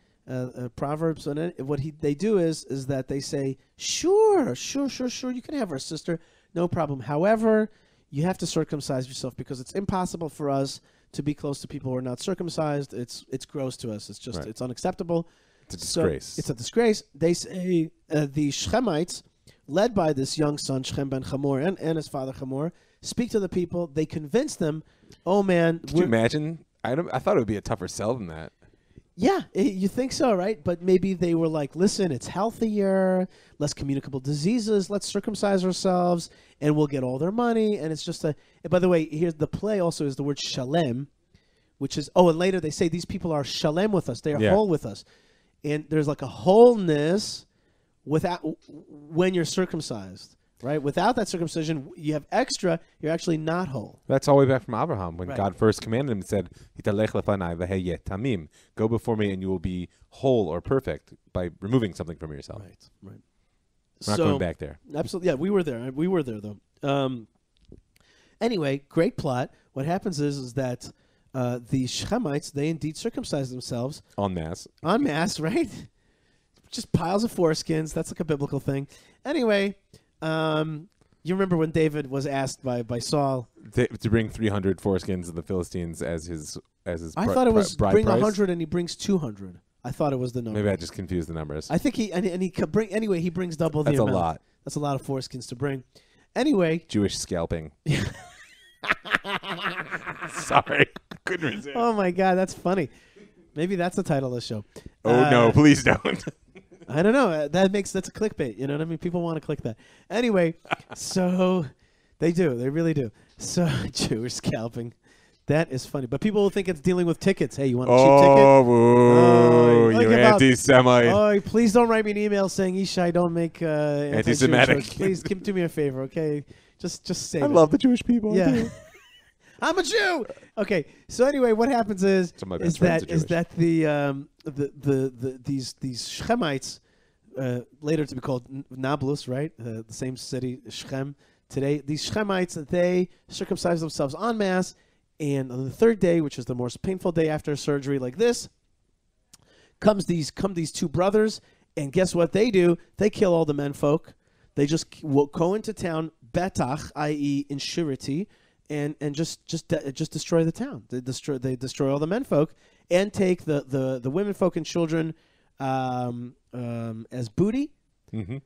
Proverbs, and what they do is that they say, sure, you can have our sister, no problem. However, you have to circumcise yourself because it's impossible for us to be close to people who are not circumcised. It's gross to us. It's just It's unacceptable. It's a disgrace. So it's a disgrace. They say the Shechemites, led by this young son Shechem ben Hamor and his father Hamor, speak to the people. They convince them, oh man, could you imagine? I thought it would be a tougher sell than that. Yeah, you think so, right? But maybe they were like, listen, it's healthier, less communicable diseases, let's circumcise ourselves, and we'll get all their money. And it's just and by the way, here's the play also is the word shalem, which is, and later they say these people are shalem with us, they are whole with us. And there's like a wholeness when you're circumcised. Right? Without that circumcision, you have extra, you're actually not whole. That's all the way back from Abraham, when God first commanded him and said, "Hitalech lefanai v'heyeh tamim." Go before me and you will be whole or perfect by removing something from yourself. Right. We're not going back there. Absolutely. Yeah, we were there. We were there, though. Anyway, great plot. What happens is that the Shechemites, they indeed circumcise themselves. En masse, right? Just piles of foreskins. That's like a biblical thing. Anyway... you remember when David was asked by Saul to bring 300 foreskins of the Philistines as his I thought it was bride bring price? 100 and he brings 200. I thought it was the number. Maybe I just confused the numbers. I think he could bring anyway. He brings double the amount. That's a lot. That's a lot of foreskins to bring. Anyway, Jewish scalping. Sorry, couldn't resist. Oh my God, that's funny. Maybe that's the title of the show. Oh no, please don't. I don't know. That's a clickbait. You know what I mean? People want to click that. Anyway, so they do. They really do. So Jewish scalping. That is funny. But people will think it's dealing with tickets. Hey, you want a cheap ticket? You anti-Semite. Oh, please don't write me an email saying, Yishai, don't make anti-Semitic. Please do me a favor, okay? Just say I love the Jewish people. Yeah. I do. I'm a Jew. Okay. So anyway, what happens is that these Shechemites, later to be called Nablus, right? The same city, Shechem. Today, these Shechemites, they circumcise themselves en masse, and on the third day, which is the most painful day after surgery like this, come these two brothers, and guess what they do? They kill all the menfolk. They just go into town, betach, i.e., in surety, and just destroy the town. They destroy all the menfolk and take the womenfolk and children as booty. Mm-hmm.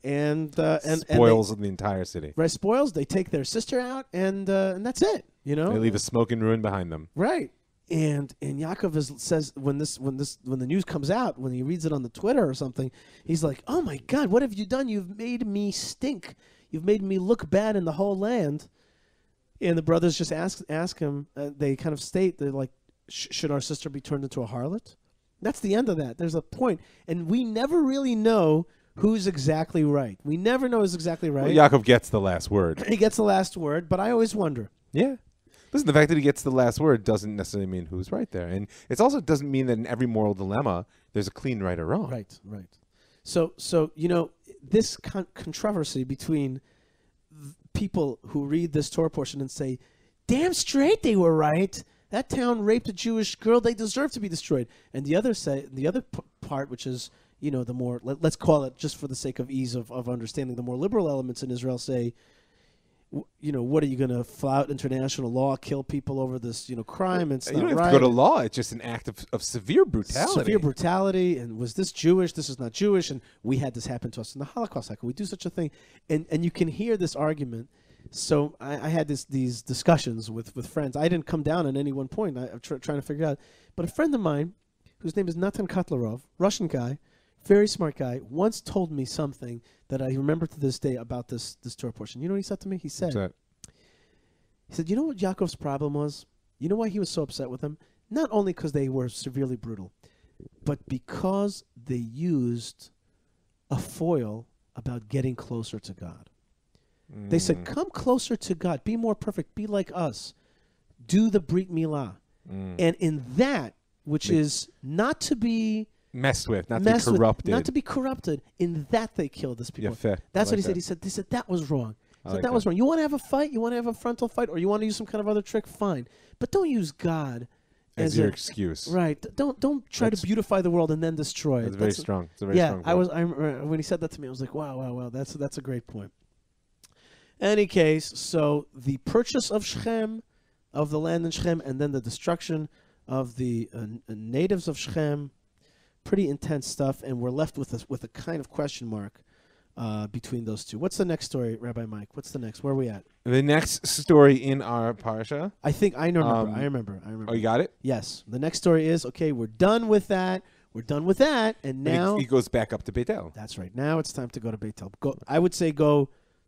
And spoils of the entire city. Right, spoils. They take their sister out, and that's it. You know, they leave a smoking ruin behind them. Right. And Yaakov says when the news comes out, when he reads it on the Twitter or something, he's like, "Oh my God, what have you done? You've made me stink. You've made me look bad in the whole land." And the brothers just ask him. They kind of state, they're like, "Should our sister be turned into a harlot?" That's the end of that. There's a point, and we never really know who's exactly right. We never know who's exactly right. Well, Yaakov gets the last word. He gets the last word, but I always wonder. Yeah. Listen, the fact that he gets the last word doesn't necessarily mean who's right there. And it also doesn't mean that in every moral dilemma there's a clean right or wrong. Right. So you know, this controversy between people who read this Torah portion and say, damn straight they were right. That town raped a Jewish girl. They deserve to be destroyed. And the other part, which is, you know, the more, let's call it, just for the sake of ease of understanding, the more liberal elements in Israel say, you know, what are you going to flout international law, kill people over this, you know, crime? It's you not don't have right. to go to law. It's just an act of severe brutality. Severe brutality. And was this Jewish? This is not Jewish. And we had this happen to us in the Holocaust. How can we do such a thing? And you can hear this argument. So I had these discussions with friends. I didn't come down at any one point. I'm trying to figure out. But a friend of mine, whose name is Natan Kotlarov, Russian guy, very smart guy, once told me something that I remember to this day about this Torah portion. You know what he said to me? He said, you know what Yaakov's problem was? You know why he was so upset with them? Not only because they were severely brutal, but because they used a foil about getting closer to God. They said, come closer to God. Be more perfect. Be like us. Do the Brit Milah. And in that, which is not to be messed with, not to be corrupted. Not to be corrupted. In that they killed this people. Yeah, That's what he said. He said that was wrong. He said that was wrong. You want to have a fight? You want to have a frontal fight? Or you want to use some kind of other trick? Fine. But don't use God as your excuse. Right. Don't try to beautify the world and then destroy it. That's very strong. It's a very strong point. I remember when he said that to me, I was like, wow. That's a great point. Any case, so the purchase of Shechem, of the land in Shechem, and then the destruction of the natives of Shechem, pretty intense stuff, and we're left with a kind of question mark between those two. What's the next story, Rabbi Mike? What's the next? Where are we at? The next story in our parsha. I think I remember. I remember. Oh, you got it? Yes. The next story is, okay, we're done with that. We're done with that, and now he goes back up to Beitel. That's right. Now it's time to go to Beitel. I would say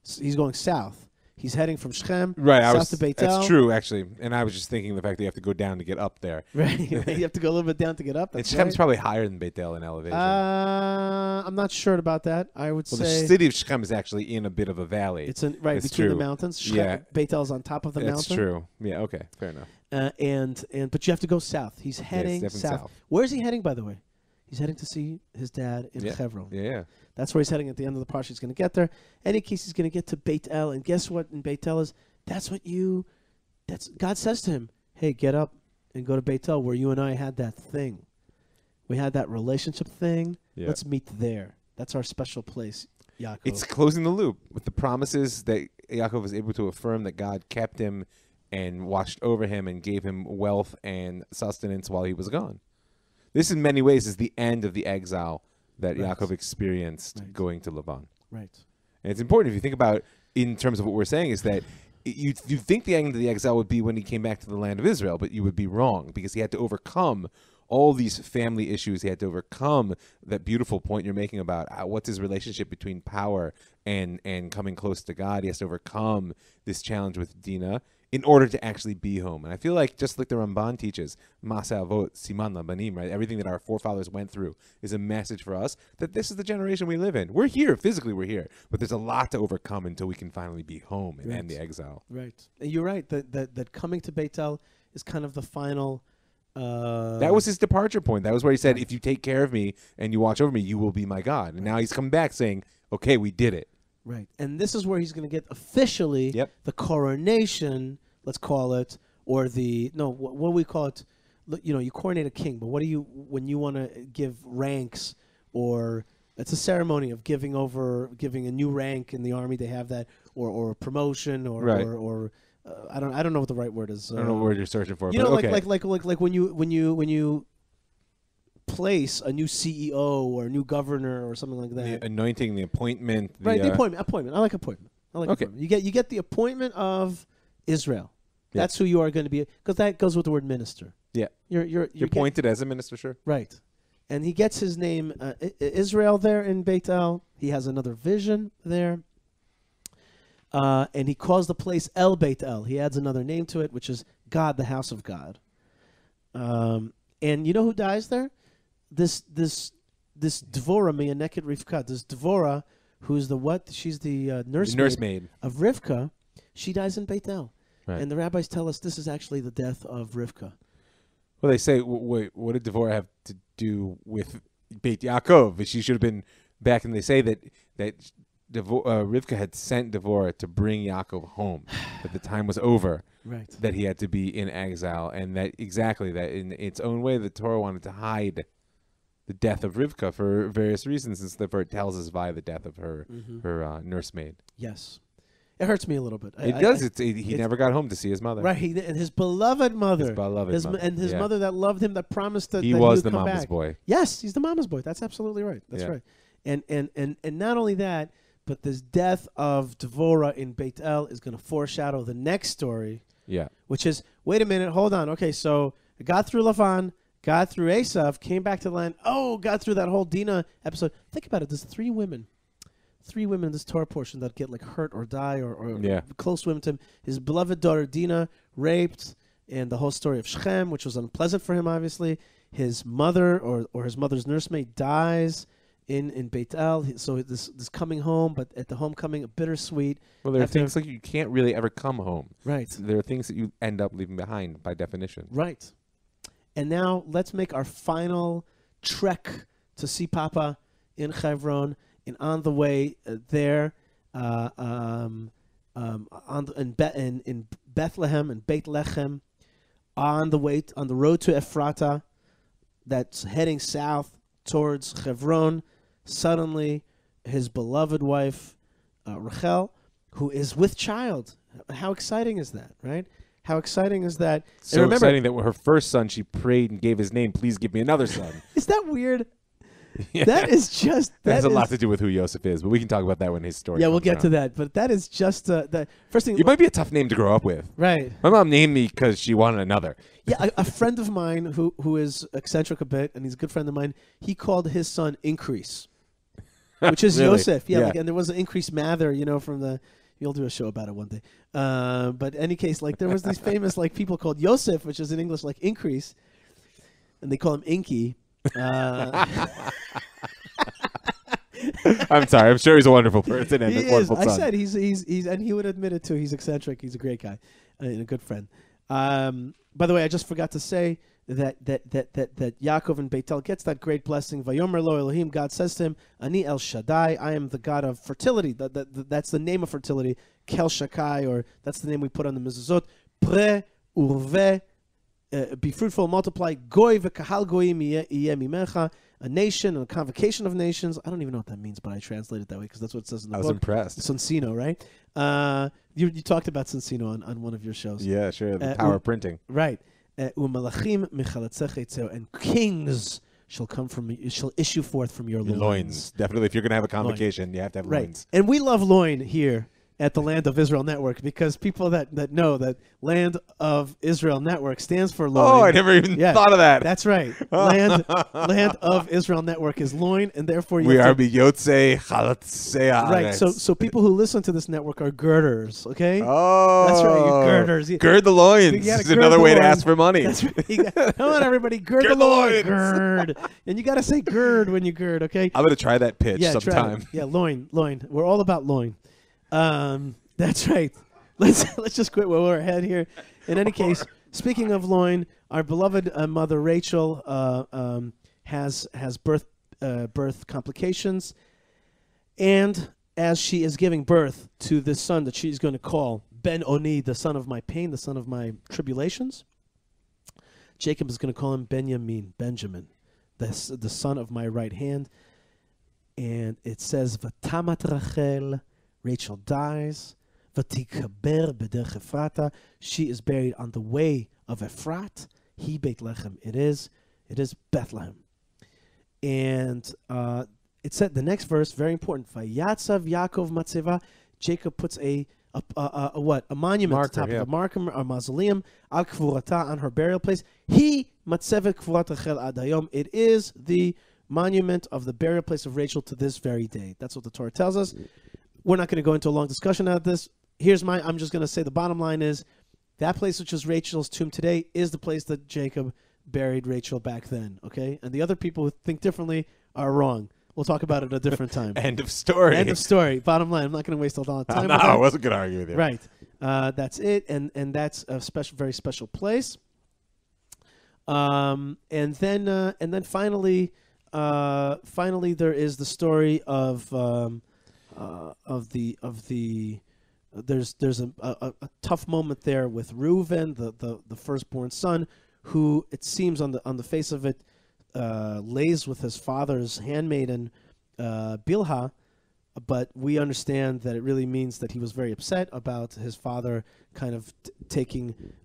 he's going south. He's heading from Shechem south to Beitel. That's true, actually. And I was just thinking the fact that you have to go down to get up there. Right. You have to go a little bit down to get up. And Shechem's probably higher than Beitel in elevation. I'm not sure about that. I would say the city of Shechem is actually in a bit of a valley. It's between the mountains. Beitel's on top of the mountain. That's true. Yeah. Okay. Fair enough. But you have to go south. He's heading south. Where's he heading, by the way? He's heading to see his dad in Hebron. Yeah. That's where he's heading at the end of the parsha. He's going to get there. Any case, he's going to get to Beitel. And guess what in Beitel is? God says to him, hey, get up and go to Beitel where you and I had that thing. We had that relationship thing. Yeah. Let's meet there. That's our special place, Yaakov. It's closing the loop with the promises that Yaakov was able to affirm that God kept him and watched over him and gave him wealth and sustenance while he was gone. This, in many ways, is the end of the exile that Yaakov experienced going to Laban. Right. And it's important if you think about, in terms of what we're saying, is that you think the end of the exile would be when he came back to the land of Israel, but you would be wrong because he had to overcome all these family issues. He had to overcome that beautiful point you're making about what's his relationship between power and coming close to God. He has to overcome this challenge with Dina in order to actually be home. And I feel like, just like the Ramban teaches, Masa Avot Siman Labanim, right? Everything that our forefathers went through is a message for us that this is the generation we live in. We're here, physically we're here, but there's a lot to overcome until we can finally be home and end the exile. Right. And you're right, that coming to Beitel is kind of the final... that was his departure point. That was where he said, if you take care of me and you watch over me, you will be my God. And now he's come back saying, okay, we did it. Right. And this is where he's going to get officially the coronation, let's call it, or what do we call it? You coronate a king, but when you want to give ranks, or it's a ceremony of giving a new rank in the army, they have that, or a promotion, or I don't know what the right word is. I don't know what word you're searching for. Like when you place a new CEO or a new governor or something like that. The anointing, the appointment. The appointment. I like appointment. Appointment. You get the appointment of Israel. Yeah. That's who you are going to be, because that goes with the word minister. Yeah. You're appointed as a minister, sure. Right. And he gets his name Israel there in Beitel. He has another vision there. And he calls the place El Beitel. He adds another name to it, which is God, the house of God. And you know who dies there? This Dvorah Meyaneket Rivka. This Dvorah, who's the what? She's the nursemaid of Rivka. She dies in Beitel. Right. And the rabbis tell us this is actually the death of Rivka. Well, they say, wait, what did Dvorah have to do with Beit Yaakov? She should have been back, and they say that Rivka had sent Dvorah to bring Yaakov home, that the time was over, that he had to be in exile, and that in its own way the Torah wanted to hide the death of Rivka for various reasons, since therefore it tells us via the death of her nursemaid. Yes. It hurts me a little bit. He never got home to see his mother. Right, and his beloved mother. His mother that loved him, that promised that he was the mama's boy. Yes, he's the mama's boy. That's absolutely right. That's right. And not only that, but this death of Dvorah in Beitel is going to foreshadow the next story. Yeah. Which is, wait a minute, hold on. Okay, so I got through Lavan, got through Esau, came back to the land. Oh, got through that whole Dina episode. Think about it. There's three women in this Torah portion that get like hurt or die or close women to him. His beloved daughter Dina raped, and the whole story of Shechem, which was unpleasant for him, obviously. His mother or his mother's nursemaid dies in Beit El. So this coming home, but at the homecoming, bittersweet. Well, there are things like you can't really ever come home. Right. There are things that you end up leaving behind by definition. Right. And now let's make our final trek to see Papa in Hebron. And on the way there, in Bethlehem and Beit Lechem, on the road to Ephrata, that's heading south towards Hebron, suddenly his beloved wife, Rachel, who is with child. How exciting is that, right? How exciting is that? So exciting that with her first son, she prayed and gave his name, please give me another son. Is that weird? Yeah. That has a lot to do with who Yosef is, but we can talk about that when his story. Yeah, comes we'll get around. to that. But that is just the first thing. It might be a tough name to grow up with. Right. My mom named me because she wanted another. Yeah, a friend of mine who is eccentric a bit, and he's a good friend of mine. He called his son Increase, which is really? Yosef. Yeah, like, and there was an Increase Mather, from the. You'll do a show about it one day. But in any case, like there was these famous like people called Yosef, which is in English like increase, and they call him Inky. I'm sorry. I'm sure he's a wonderful person and a wonderful son. I said he's and he would admit it too. He's eccentric. He's a great guy and a good friend. By the way, I just forgot to say that Yaakov in Beitel gets that great blessing. Vayomer lo Elohim. God says to him, "Ani El Shaddai. I am the God of fertility." That's the name of fertility. Kel Shakai, or that's the name we put on the mezuzot. Pre urve. Be fruitful, multiply. Goy v'kahal goyim yeh mimecha. A nation and a convocation of nations. I don't even know what that means, but I translate it that way because that's what it says in the book. I was impressed. Sonsino, right? You talked about Sonsino on one of your shows. Yeah, sure. The power of printing. Right. U'malachim michalatzecha yitzeu, and kings shall come from you. Shall issue forth from your loins. Definitely, if you're going to have a convocation, you have to have loins. And we love loin here at the Land of Israel Network, because people that know that Land of Israel Network stands for loin. Oh, I never even thought of that. That's right. Land of Israel Network is loin, and therefore we are biyotze chalatzei. Right. So people who listen to this network are girders. Okay. Oh, that's right. You girders. Gird the loins. Is another way to ask for money. That's right. Come on, everybody, gird the loins. Gird, and you got to say gird when you gird. Okay. I'm gonna try that pitch sometime. Yeah, loin. We're all about loin. That's right. Let's just quit while we're ahead here. In any case, speaking of loin, our beloved mother Rachel has birth complications, and as she is giving birth to this son that she's going to call Ben Oni, the son of my pain, the son of my tribulations, Jacob is going to call him Benjamin, the son of my right hand, and it says Vatamat Rachel. Rachel dies. Vatikaber b'derech Ephrata. She is buried on the way of Ephrat. He Beit Lechem. It is Bethlehem. And it said the next verse, very important. Vayatzav Yaakov matzeva. Jacob puts a monument marker, at the top of a marker, a mausoleum, al kvurata, on her burial place. He matzevet kvurat Rachel ad hayom. It is the monument of the burial place of Rachel to this very day. That's what the Torah tells us. We're not going to go into a long discussion about this. I'm just going to say the bottom line is that place which is Rachel's tomb today is the place that Jacob buried Rachel back then, okay? And the other people who think differently are wrong. We'll talk about it at a different time. End of story. End of story. Bottom line. I'm not going to waste a lot of time. No, I wasn't going to argue with you. Right. That's it, and that's a very special place. And then finally there is the story of there's a tough moment there with Reuven, the firstborn son, who it seems on the face of it lays with his father's handmaiden Bilhah, but we understand that it really means that he was very upset about his father kind of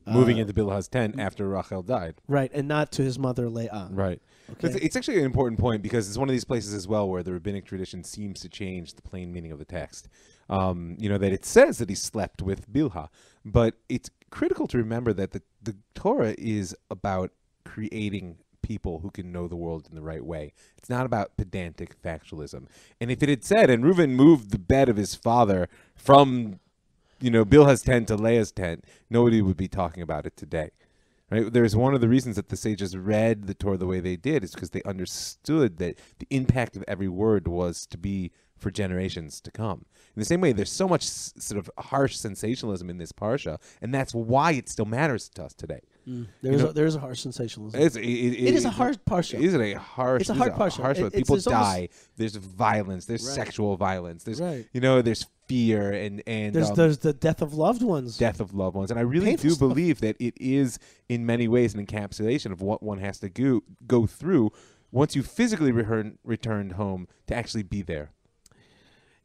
moving into Bilhah's tent after Rachel died. Right, and not to his mother Leah. Right. Okay. It's actually an important point because it's one of these places as well where the rabbinic tradition seems to change the plain meaning of the text. That it says that he slept with Bilhah, but it's critical to remember that the Torah is about creating people who can know the world in the right way. It's not about pedantic factualism. And if it had said, and Reuven moved the bed of his father from, Bilhah's tent to Leah's tent, nobody would be talking about it today. Right? There's one of the reasons that the sages read the Torah the way they did is because they understood that the impact of every word was to be for generations to come. In the same way, there's so much sort of harsh sensationalism in this parsha, and that's why it still matters to us today. There's a harsh sensationalism. It is a harsh parsha. Is it a harsh? It's a hard parsha. People die. There's violence. There's sexual violence. There's there's fear and there's the death of loved ones. And I really do believe that it is in many ways an encapsulation of what one has to go through once you physically returned home to actually be there.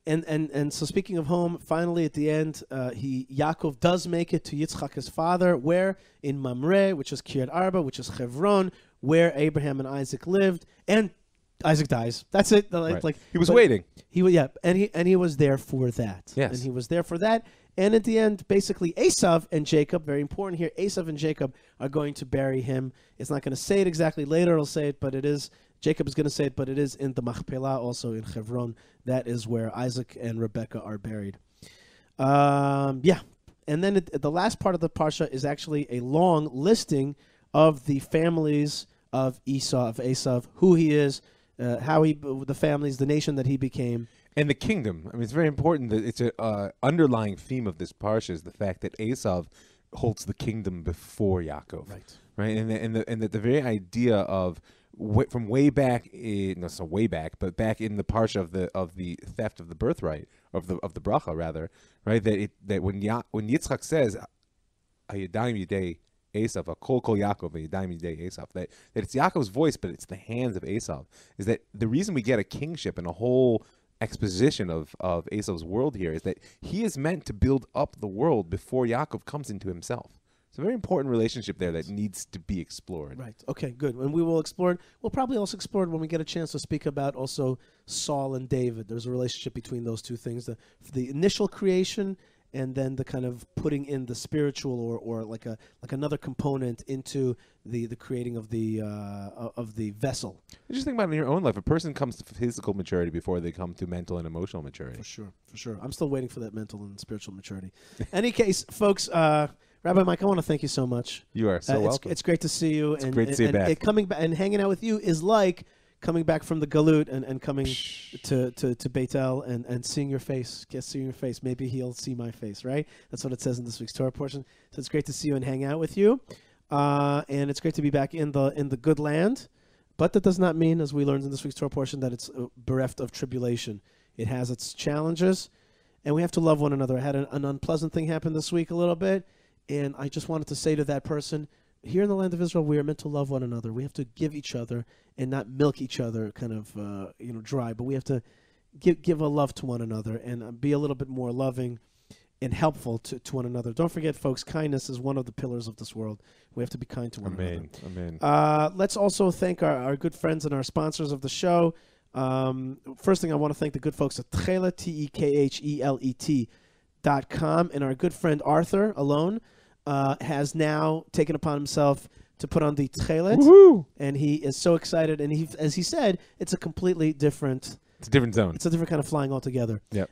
And so speaking of home, finally at the end, Yaakov does make it to Yitzchak, his father, where in Mamre, which is Kiryat Arba, which is Hebron, where Abraham and Isaac lived, and Isaac dies. That's it. He was waiting. And he was there for that. Yes, and he was there for that. And at the end, basically, Esau and Jacob, very important here, Esau and Jacob are going to bury him. It's not going to say it exactly later. It'll say it, but it is. Jacob is going to say it, but it is in the Machpelah, also in Hebron. That is where Isaac and Rebekah are buried. And then the last part of the Parsha is actually a long listing of the families of Esau, who he is, the families, the nation that he became. And the kingdom. I mean, it's very important that it's an underlying theme of this Parsha is the fact that Esau holds the kingdom before Yaakov. Right? And that the very idea of from way back, but back in the parsha of the theft of the birthright of the bracha rather, right? That when Yitzchak says, "Hayadayim yidei Esau, kol Yaakov, hayadayim yidei Esau," that it's Yaakov's voice, but it's the hands of Esau. Is that the reason we get a kingship and a whole exposition of Esau's world here is that he is meant to build up the world before Yaakov comes into himself. It's a very important relationship there that needs to be explored. Right. Okay, good. And we will explore it. We'll probably also explore it when we get a chance to speak about also Saul and David. There's a relationship between those two things, the initial creation and then the kind of putting in the spiritual or like another component into the creating of the vessel. Just think about it in your own life. A person comes to physical maturity before they come to mental and emotional maturity. For sure. I'm still waiting for that mental and spiritual maturity. Any case, folks, Rabbi Mike, I want to thank you so much. You are so welcome. It's great to see you. It's great to see you back. Coming back and hanging out with you is like coming back from the Galut and coming to Beit El and seeing your face. Seeing your face. Maybe he'll see my face, right? That's what it says in this week's Torah portion. So it's great to see you and hang out with you. And it's great to be back in the good land. But that does not mean, as we learned in this week's Torah portion, that it's bereft of tribulation. It has its challenges, and we have to love one another. I had an unpleasant thing happen this week a little bit. And I just wanted to say to that person, here in the land of Israel, we are meant to love one another. We have to give each other and not milk each other kind of dry. But we have to give a love to one another and be a little bit more loving and helpful to one another. Don't forget, folks, kindness is one of the pillars of this world. We have to be kind to one another. Amen. Let's also thank our good friends and our sponsors of the show. First thing, I want to thank the good folks at Tchelet, TEKHELET.com, and our good friend Arthur Alone. Has now taken upon himself to put on the Tchelet, and he is so excited. And as he said, it's a completely different. It's a different zone. It's a different kind of flying altogether. Yep.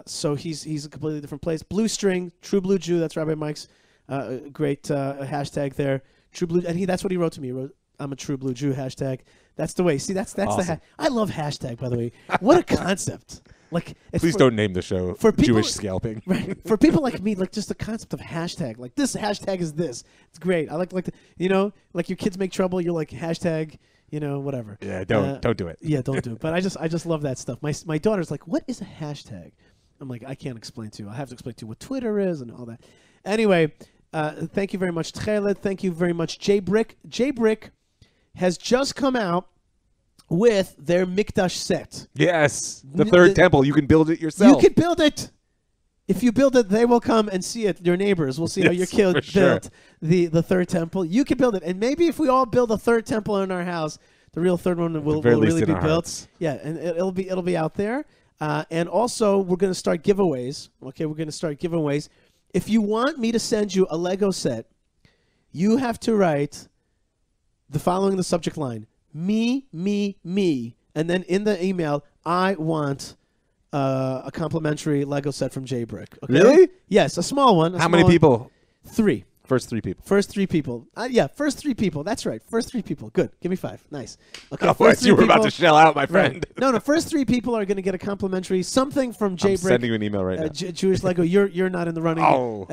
So he's a completely different place. Blue String, True Blue Jew. That's Rabbi Mike's great hashtag there. True Blue, and that's what he wrote to me. He wrote, "I'm a True Blue Jew." Hashtag. That's the way. See, that's awesome. I love hashtag. By the way, what a concept. Please don't name the show for people, Jewish Scalping. Right. For people like me, just the concept of hashtag. Like, this hashtag is this. It's great. I like the, like your kids make trouble, you're like hashtag, whatever. Yeah, don't do it. Yeah, don't do it. But I just love that stuff. My daughter's like, what is a hashtag? I'm like, I can't explain to you. I have to explain to you what Twitter is and all that. Anyway, thank you very much, Tchelet. Thank you very much, J-Brick. J-Brick has just come out with their Mikdash set. Yes. The third temple. You can build it yourself. You can build it. If you build it, they will come and see it. Your neighbors will see how your kid built the third temple. You can build it. And maybe if we all build a third temple in our house, the real third one will really be built. Hearts. Yeah, and it'll be out there. And also, we're going to start giveaways. Okay, we're going to start giveaways. If you want me to send you a Lego set, you have to write the following the subject line: me, and then in the email, I want a complimentary Lego set from J-Brick. Okay? Really? Yes, a small one. How many people? 3. First 3 people. First 3 people. First 3 people. That's right. First 3 people. Good. Give me 5. Nice. Okay. Otherwise, you were about to shell out, my friend. Right. No. First 3 people are going to get a complimentary something from J-Brick. I'm sending you an email right now. Jewish Lego. You're not in the running. Oh.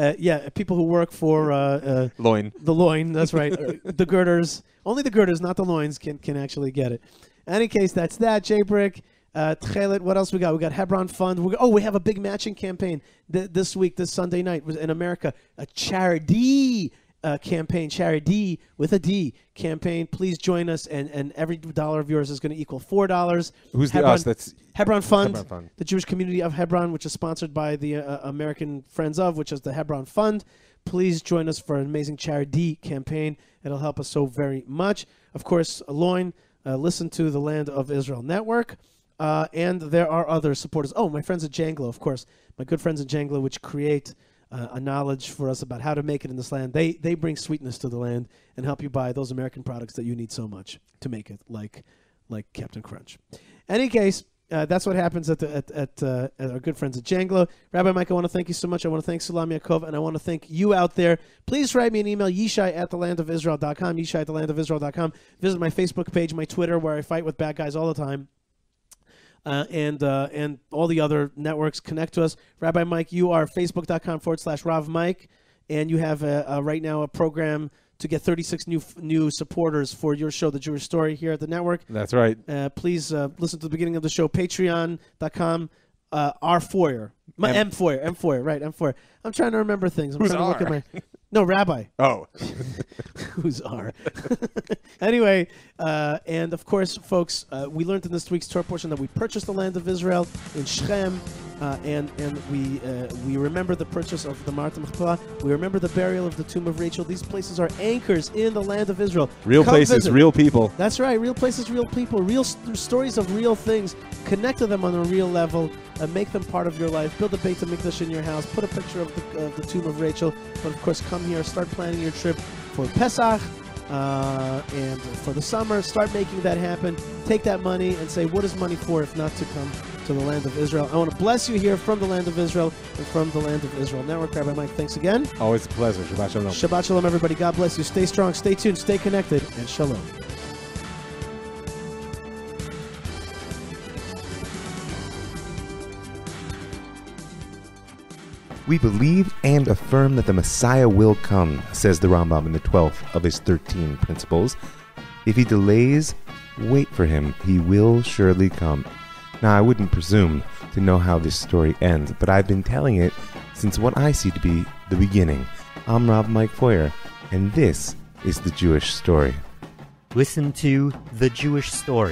People who work for Loin. The loin. That's right. The girders. Only the girders, not the loins, can actually get it. In any case, that's that. J-Brick. Tchelet, what else we got? We got Hebron Fund. We have a big matching campaign this week, this Sunday night in America. A charity campaign, charity with a D campaign. Please join us, and every dollar of yours is going to equal $4. Who's Hebron, the us? That's Hebron Fund, Hebron Fund, the Jewish community of Hebron, which is sponsored by the American Friends of, which is the Hebron Fund. Please join us for an amazing charity campaign. It'll help us so very much. Of course, Loin, listen to the Land of Israel Network. And there are other supporters. Oh, my friends at Janglo, of course. My good friends at Janglo, which create a knowledge for us about how to make it in this land. They bring sweetness to the land and help you buy those American products that you need so much to make it, like Captain Crunch. Any case, that's what happens at our good friends at Janglo. Rabbi Mike, I want to thank you so much. I want to thank Sulam Yaakov, and I want to thank you out there. Please write me an email, Yishai@thelandofisrael.com, Yishai@thelandofisrael.com. Visit my Facebook page, my Twitter, where I fight with bad guys all the time. And all the other networks. Connect to us. Rabbi Mike, you are facebook.com/Rav Mike, and you have right now a program to get 36 new supporters for your show, The Jewish Story, here at the network. That's right. Please listen to the beginning of the show, patreon.com, Feuer. M-Feuer, right, M-Feuer. I'm trying to remember things. I'm Who's trying to look R? at my... No, Rabbi. Oh. Who's R? Anyway, and of course, folks, we learned in this week's Torah portion that we purchased the land of Israel in Shechem, and we remember the purchase of the Ma'at Machpelah. We remember the burial of the tomb of Rachel. These places are anchors in the land of Israel. Real Come places, visit. real people. That's right. Real places, real people. Real stories of real things. Connect to them on a real level. Make them part of your life. Build a Beit HaMikdash in your house. Put a picture of the tomb of Rachel. But of course, come here. Start planning your trip for Pesach and for the summer. Start making that happen. Take that money and say, what is money for if not to come to the land of Israel? I want to bless you here from the land of Israel and from the land of Israel Network. Rabbi Mike, thanks again. Always a pleasure. Shabbat shalom. Shabbat shalom, everybody. God bless you. Stay strong, stay tuned, stay connected, and shalom. We believe and affirm that the Messiah will come, says the Rambam in the 12th of his 13 principles. If he delays, wait for him. He will surely come. Now, I wouldn't presume to know how this story ends, but I've been telling it since what I see to be the beginning. I'm Rabbi Mike Feuer, and this is The Jewish Story. Listen to The Jewish Story